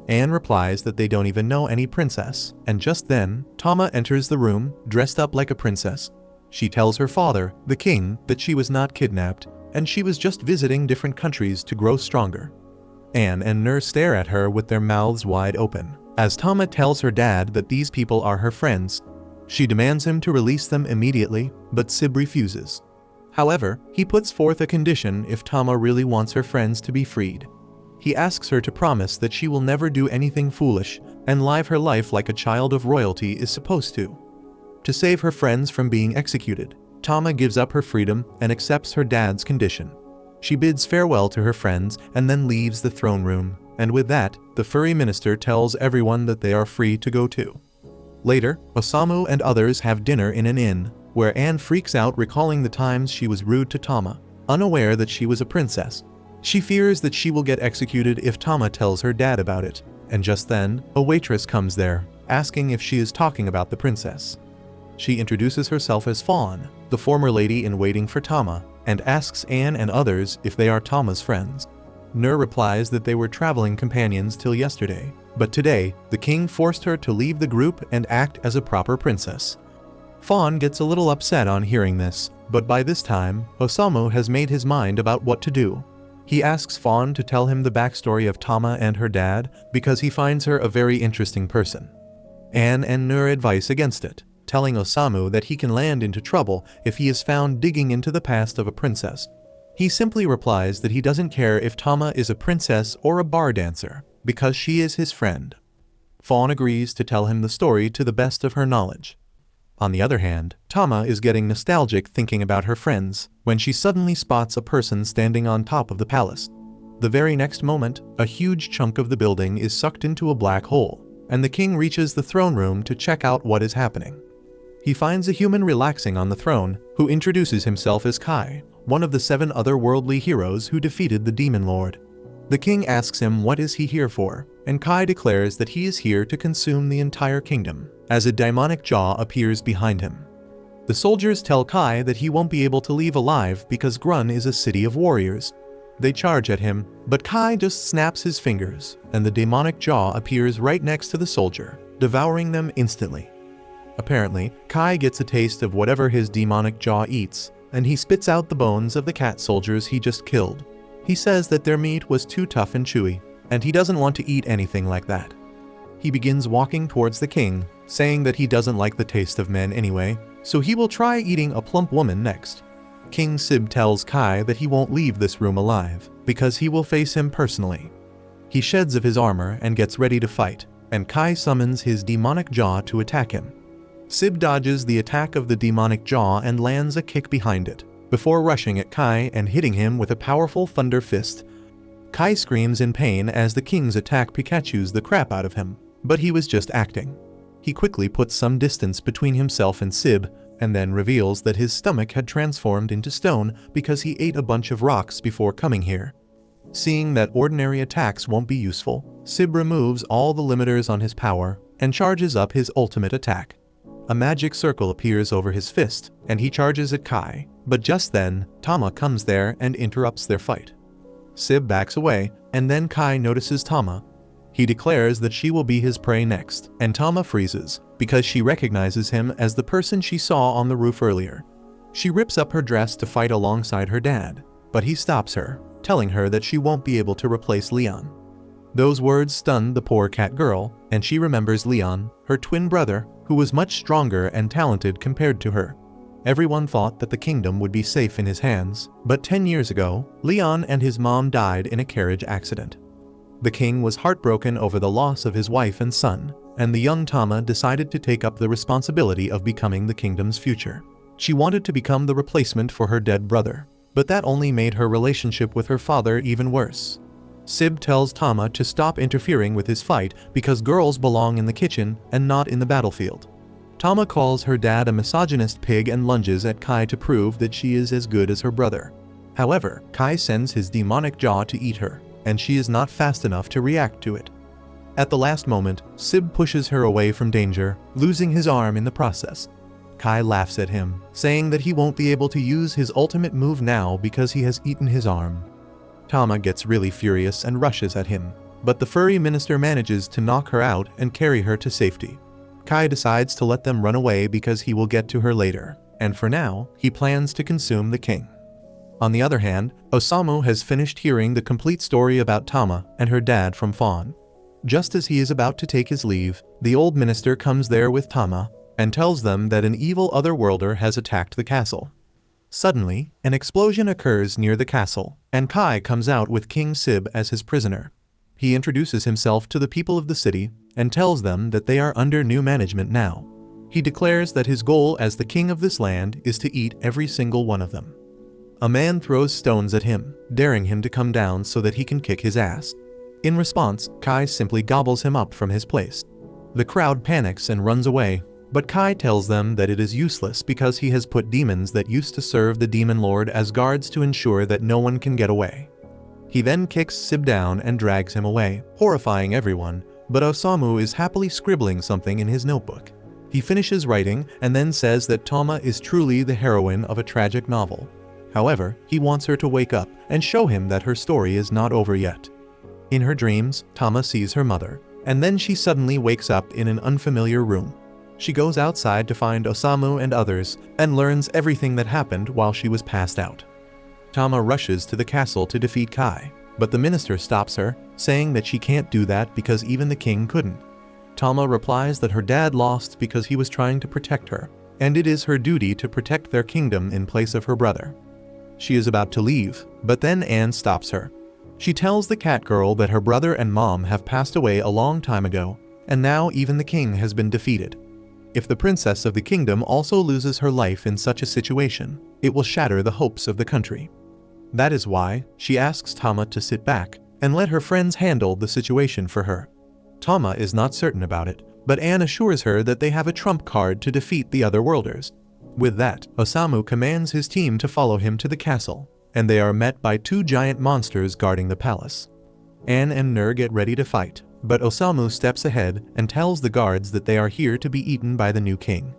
Anne replies that they don't even know any princess, and just then, Tama enters the room, dressed up like a princess. She tells her father, the king, that she was not kidnapped, and she was just visiting different countries to grow stronger. Anne and Nur stare at her with their mouths wide open, as Tama tells her dad that these people are her friends. She demands him to release them immediately, but Sib refuses. However, he puts forth a condition if Tama really wants her friends to be freed. He asks her to promise that she will never do anything foolish and live her life like a child of royalty is supposed to. To save her friends from being executed, Tama gives up her freedom and accepts her dad's condition. She bids farewell to her friends and then leaves the throne room, and with that, the furry minister tells everyone that they are free to go too. Later, Osamu and others have dinner in an inn, where Anne freaks out recalling the times she was rude to Tama, unaware that she was a princess. She fears that she will get executed if Tama tells her dad about it, and just then, a waitress comes there, asking if she is talking about the princess. She introduces herself as Fawn, the former lady-in-waiting for Tama, and asks Anne and others if they are Tama's friends. Nur replies that they were traveling companions till yesterday, but today, the king forced her to leave the group and act as a proper princess. Fawn gets a little upset on hearing this, but by this time, Osamu has made his mind about what to do. He asks Fawn to tell him the backstory of Tama and her dad because he finds her a very interesting person. Anne and Nur advise against it, telling Osamu that he can land into trouble if he is found digging into the past of a princess. He simply replies that he doesn't care if Tama is a princess or a bar dancer, because she is his friend. Fawn agrees to tell him the story to the best of her knowledge. On the other hand, Tama is getting nostalgic thinking about her friends, when she suddenly spots a person standing on top of the palace. The very next moment, a huge chunk of the building is sucked into a black hole, and the king reaches the throne room to check out what is happening. He finds a human relaxing on the throne, who introduces himself as Kai, one of the 7 otherworldly heroes who defeated the Demon Lord. The king asks him what is he here for, and Kai declares that he is here to consume the entire kingdom, as a demonic jaw appears behind him. The soldiers tell Kai that he won't be able to leave alive because Grun is a city of warriors. They charge at him, but Kai just snaps his fingers, and the demonic jaw appears right next to the soldier, devouring them instantly. Apparently, Kai gets a taste of whatever his demonic jaw eats, and he spits out the bones of the cat soldiers he just killed. He says that their meat was too tough and chewy, and he doesn't want to eat anything like that. He begins walking towards the king, saying that he doesn't like the taste of men anyway, so he will try eating a plump woman next. King Sib tells Kai that he won't leave this room alive, because he will face him personally. He sheds of his armor and gets ready to fight, and Kai summons his demonic jaw to attack him. Sib dodges the attack of the demonic jaw and lands a kick behind it, before rushing at Kai and hitting him with a powerful thunder fist. Kai screams in pain as the king's attack Pikachus the crap out of him, but he was just acting. He quickly puts some distance between himself and Sib, and then reveals that his stomach had transformed into stone because he ate a bunch of rocks before coming here. Seeing that ordinary attacks won't be useful, Sib removes all the limiters on his power and charges up his ultimate attack. A magic circle appears over his fist, and he charges at Kai, but just then, Tama comes there and interrupts their fight. Sib backs away, and then Kai notices Tama. He declares that she will be his prey next, and Tama freezes, because she recognizes him as the person she saw on the roof earlier. She rips up her dress to fight alongside her dad, but he stops her, telling her that she won't be able to replace Leon. Those words stun the poor cat girl, and she remembers Leon, her twin brother, who was much stronger and talented compared to her. Everyone thought that the kingdom would be safe in his hands, but 10 years ago, Leon and his mom died in a carriage accident. The king was heartbroken over the loss of his wife and son, and the young Tama decided to take up the responsibility of becoming the kingdom's future. She wanted to become the replacement for her dead brother, but that only made her relationship with her father even worse. Sib tells Tama to stop interfering with his fight because girls belong in the kitchen and not in the battlefield. Tama calls her dad a misogynist pig and lunges at Kai to prove that she is as good as her brother. However, Kai sends his demonic jaw to eat her, and she is not fast enough to react to it. At the last moment, Sib pushes her away from danger, losing his arm in the process. Kai laughs at him, saying that he won't be able to use his ultimate move now because he has eaten his arm. Tama gets really furious and rushes at him, but the furry minister manages to knock her out and carry her to safety. Kai decides to let them run away because he will get to her later, and for now, he plans to consume the king. On the other hand, Osamu has finished hearing the complete story about Tama and her dad from Fawn. Just as he is about to take his leave, the old minister comes there with Tama and tells them that an evil otherworlder has attacked the castle. Suddenly, an explosion occurs near the castle, and Kai comes out with King Sib as his prisoner. He introduces himself to the people of the city and tells them that they are under new management now. He declares that his goal as the king of this land is to eat every single one of them. A man throws stones at him, daring him to come down so that he can kick his ass. In response, Kai simply gobbles him up from his place. The crowd panics and runs away, but Kai tells them that it is useless because he has put demons that used to serve the demon lord as guards to ensure that no one can get away. He then kicks Sib down and drags him away, horrifying everyone, but Osamu is happily scribbling something in his notebook. He finishes writing and then says that Tama is truly the heroine of a tragic novel. However, he wants her to wake up and show him that her story is not over yet. In her dreams, Tama sees her mother, and then she suddenly wakes up in an unfamiliar room. She goes outside to find Osamu and others and learns everything that happened while she was passed out. Tama rushes to the castle to defeat Kai, but the minister stops her, saying that she can't do that because even the king couldn't. Tama replies that her dad lost because he was trying to protect her, and it is her duty to protect their kingdom in place of her brother. She is about to leave, but then Anne stops her. She tells the cat girl that her brother and mom have passed away a long time ago, and now even the king has been defeated. If the princess of the kingdom also loses her life in such a situation, it will shatter the hopes of the country. That is why she asks Tama to sit back and let her friends handle the situation for her. Tama is not certain about it, but Anne assures her that they have a trump card to defeat the otherworlders. With that, Osamu commands his team to follow him to the castle, and they are met by two giant monsters guarding the palace. Anne and Nur get ready to fight, but Osamu steps ahead and tells the guards that they are here to be eaten by the new king.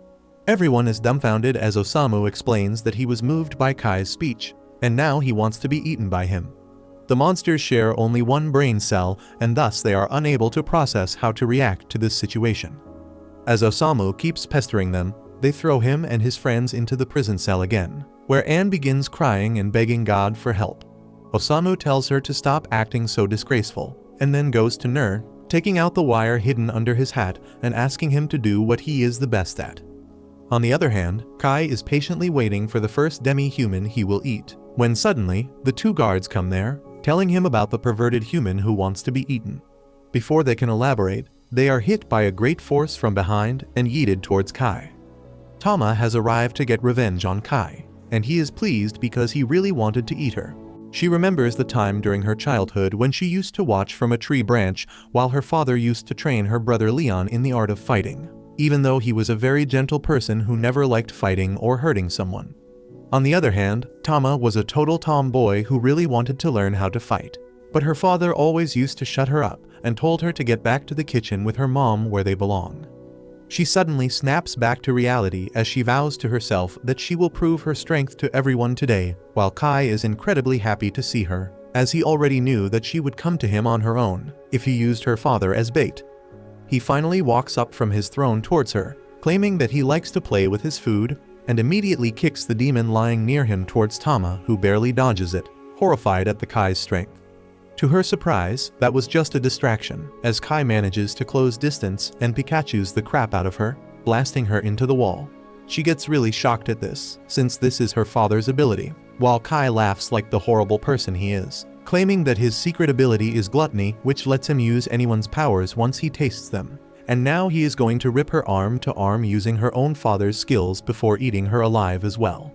Everyone is dumbfounded as Osamu explains that he was moved by Kai's speech, and now he wants to be eaten by him. The monsters share only one brain cell, and thus they are unable to process how to react to this situation. As Osamu keeps pestering them, they throw him and his friends into the prison cell again, where Anne begins crying and begging God for help. Osamu tells her to stop acting so disgraceful, and then goes to Nur, taking out the wire hidden under his hat and asking him to do what he is the best at. On the other hand, Kai is patiently waiting for the first demi-human he will eat, when suddenly, the two guards come there, telling him about the perverted human who wants to be eaten. Before they can elaborate, they are hit by a great force from behind and yeeted towards Kai. Tama has arrived to get revenge on Kai, and he is pleased because he really wanted to eat her. She remembers the time during her childhood when she used to watch from a tree branch while her father used to train her brother Leon in the art of fighting, even though he was a very gentle person who never liked fighting or hurting someone. On the other hand, Tama was a total tomboy who really wanted to learn how to fight, but her father always used to shut her up and told her to get back to the kitchen with her mom where they belong. She suddenly snaps back to reality as she vows to herself that she will prove her strength to everyone today, while Kai is incredibly happy to see her, as he already knew that she would come to him on her own if he used her father as bait. He finally walks up from his throne towards her, claiming that he likes to play with his food, and immediately kicks the demon lying near him towards Tama, who barely dodges it, horrified at the Kai's strength. To her surprise, that was just a distraction, as Kai manages to close distance and Pikachus the crap out of her, blasting her into the wall. She gets really shocked at this, since this is her father's ability, while Kai laughs like the horrible person he is, claiming that his secret ability is gluttony, which lets him use anyone's powers once he tastes them, and now he is going to rip her arm to arm using her own father's skills before eating her alive as well.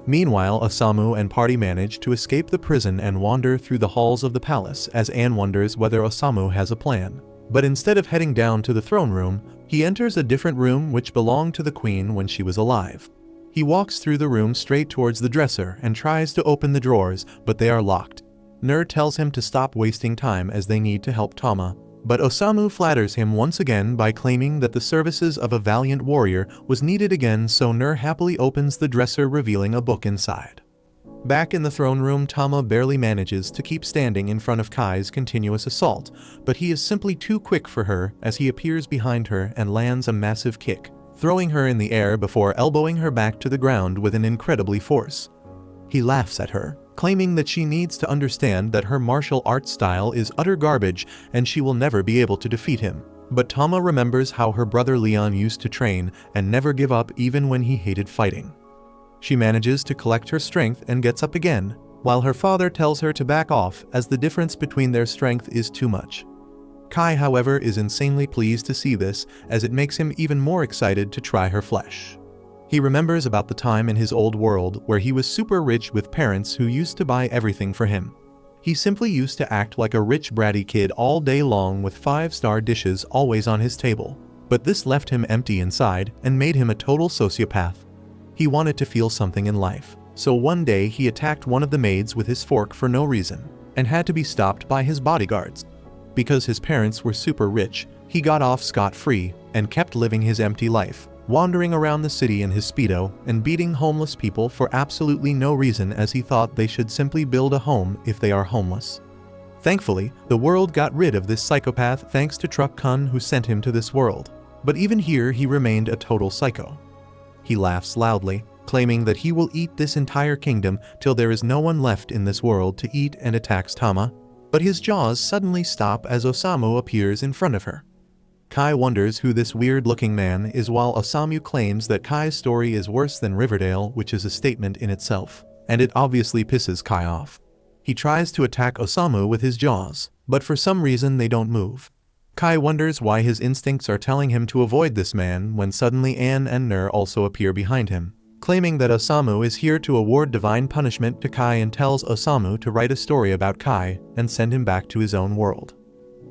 Meanwhile, Osamu and party manage to escape the prison and wander through the halls of the palace as Anne wonders whether Osamu has a plan. But instead of heading down to the throne room, he enters a different room which belonged to the queen when she was alive. He walks through the room straight towards the dresser and tries to open the drawers, but they are locked. Nur tells him to stop wasting time as they need to help Tama, but Osamu flatters him once again by claiming that the services of a valiant warrior was needed again, so Nur happily opens the dresser, revealing a book inside. Back in the throne room, Tama barely manages to keep standing in front of Kai's continuous assault, but he is simply too quick for her as he appears behind her and lands a massive kick, throwing her in the air before elbowing her back to the ground with an incredibly force. He laughs at her, claiming that she needs to understand that her martial arts style is utter garbage and she will never be able to defeat him. But Tama remembers how her brother Leon used to train and never give up even when he hated fighting. She manages to collect her strength and gets up again, while her father tells her to back off as the difference between their strength is too much. Kai, however, is insanely pleased to see this, as it makes him even more excited to try her flesh. He remembers about the time in his old world where he was super rich with parents who used to buy everything for him. He simply used to act like a rich bratty kid all day long with 5-star dishes always on his table. But this left him empty inside and made him a total sociopath. He wanted to feel something in life, so one day he attacked one of the maids with his fork for no reason, and had to be stopped by his bodyguards. Because his parents were super rich, he got off scot-free and kept living his empty life, wandering around the city in his Speedo and beating homeless people for absolutely no reason, as he thought they should simply build a home if they are homeless. Thankfully, the world got rid of this psychopath thanks to Truck Kun, who sent him to this world. But even here he remained a total psycho. He laughs loudly, claiming that he will eat this entire kingdom till there is no one left in this world to eat, and attacks Tama. But his jaws suddenly stop as Osamu appears in front of her. Kai wonders who this weird-looking man is, while Osamu claims that Kai's story is worse than Riverdale, which is a statement in itself, and it obviously pisses Kai off. He tries to attack Osamu with his jaws, but for some reason they don't move. Kai wonders why his instincts are telling him to avoid this man when suddenly Anne and Nur also appear behind him, claiming that Osamu is here to award divine punishment to Kai, and tells Osamu to write a story about Kai and send him back to his own world.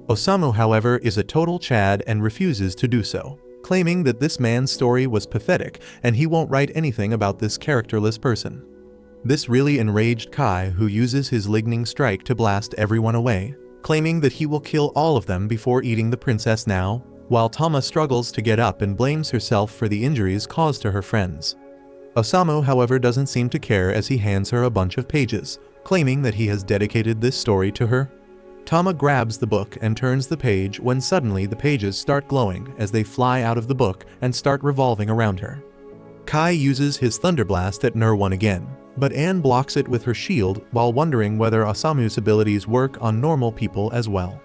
Osamu, however, is a total Chad and refuses to do so, claiming that this man's story was pathetic and he won't write anything about this characterless person. This really enraged Kai, who uses his lightning strike to blast everyone away, claiming that he will kill all of them before eating the princess now, while Tama struggles to get up and blames herself for the injuries caused to her friends. Osamu, however, doesn't seem to care as he hands her a bunch of pages, claiming that he has dedicated this story to her. Tama grabs the book and turns the page when suddenly the pages start glowing as they fly out of the book and start revolving around her. Kai uses his Thunderblast at Nur again, but Anne blocks it with her shield while wondering whether Osamu's abilities work on normal people as well.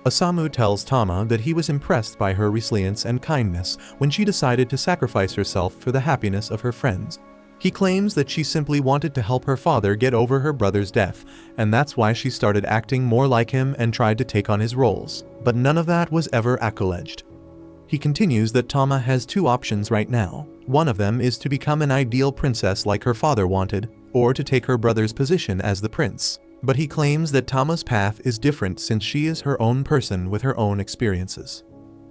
Osamu tells Tama that he was impressed by her resilience and kindness when she decided to sacrifice herself for the happiness of her friends. He claims that she simply wanted to help her father get over her brother's death, and that's why she started acting more like him and tried to take on his roles, but none of that was ever acknowledged. He continues that Tama has two options right now. One of them is to become an ideal princess like her father wanted, or to take her brother's position as the prince. But he claims that Tama's path is different since she is her own person with her own experiences.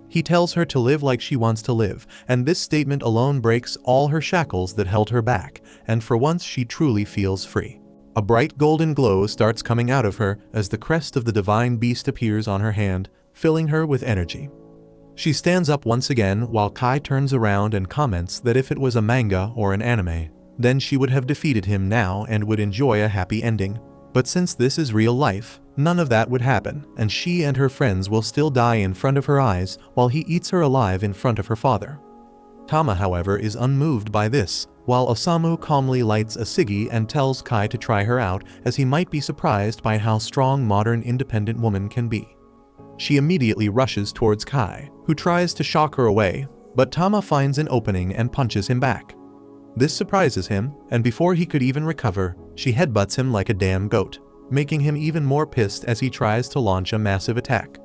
He tells her to live like she wants to live, and this statement alone breaks all her shackles that held her back, and for once she truly feels free. A bright golden glow starts coming out of her as the crest of the divine beast appears on her hand, filling her with energy. She stands up once again while Kai turns around and comments that if it was a manga or an anime, then she would have defeated him now and would enjoy a happy ending. But since this is real life, none of that would happen, and she and her friends will still die in front of her eyes while he eats her alive in front of her father. Tama, however, is unmoved by this, while Osamu calmly lights a ciggy and tells Kai to try her out, as he might be surprised by how strong modern independent woman can be. She immediately rushes towards Kai, who tries to shock her away, but Tama finds an opening and punches him back. This surprises him, and before he could even recover, she headbutts him like a damn goat, making him even more pissed as he tries to launch a massive attack.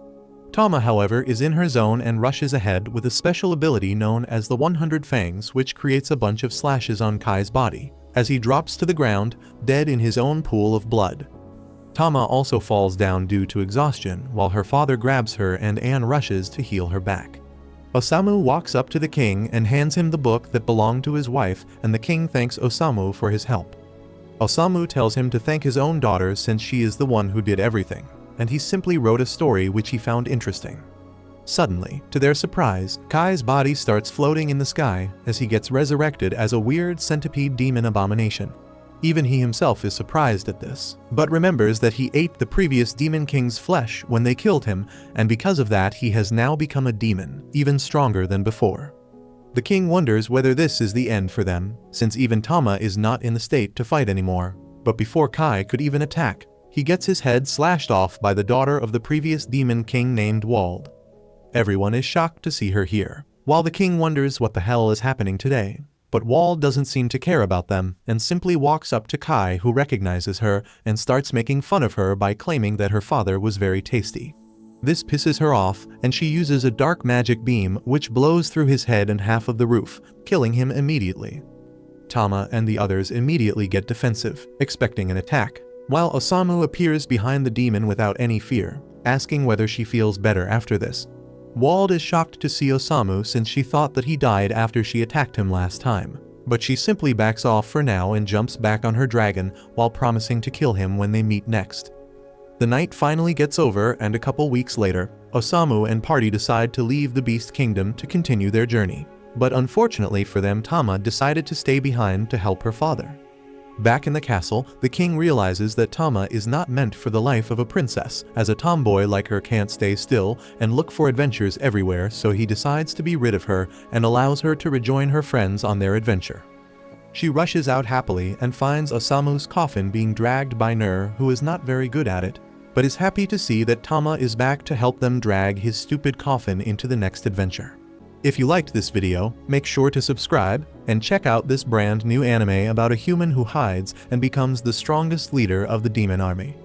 Tama, however, is in her zone and rushes ahead with a special ability known as the 100 Fangs, which creates a bunch of slashes on Kai's body, as he drops to the ground, dead in his own pool of blood. Tama also falls down due to exhaustion, while her father grabs her and Anne rushes to heal her back. Osamu walks up to the king and hands him the book that belonged to his wife, and the king thanks Osamu for his help. Osamu tells him to thank his own daughter since she is the one who did everything, and he simply wrote a story which he found interesting. Suddenly, to their surprise, Kai's body starts floating in the sky as he gets resurrected as a weird centipede demon abomination. Even he himself is surprised at this, but remembers that he ate the previous Demon King's flesh when they killed him, and because of that he has now become a demon, even stronger than before. The king wonders whether this is the end for them, since even Tama is not in the state to fight anymore. But before Kai could even attack, he gets his head slashed off by the daughter of the previous demon king named Wald. Everyone is shocked to see her here, while the king wonders what the hell is happening today. But Wald doesn't seem to care about them and simply walks up to Kai, who recognizes her and starts making fun of her by claiming that her father was very tasty. This pisses her off and she uses a dark magic beam which blows through his head and half of the roof, killing him immediately. Tama and the others immediately get defensive, expecting an attack, while Osamu appears behind the demon without any fear, asking whether she feels better after this. Wald is shocked to see Osamu since she thought that he died after she attacked him last time, but she simply backs off for now and jumps back on her dragon while promising to kill him when they meet next. The night finally gets over and a couple weeks later, Osamu and party decide to leave the Beast Kingdom to continue their journey. But unfortunately for them, Tama decided to stay behind to help her father. Back in the castle, the king realizes that Tama is not meant for the life of a princess, as a tomboy like her can't stay still and look for adventures everywhere, so he decides to be rid of her and allows her to rejoin her friends on their adventure. She rushes out happily and finds Osamu's coffin being dragged by Nur, who is not very good at it, but is happy to see that Tama is back to help them drag his stupid coffin into the next adventure. If you liked this video, make sure to subscribe and check out this brand new anime about a human who hides and becomes the strongest leader of the demon army.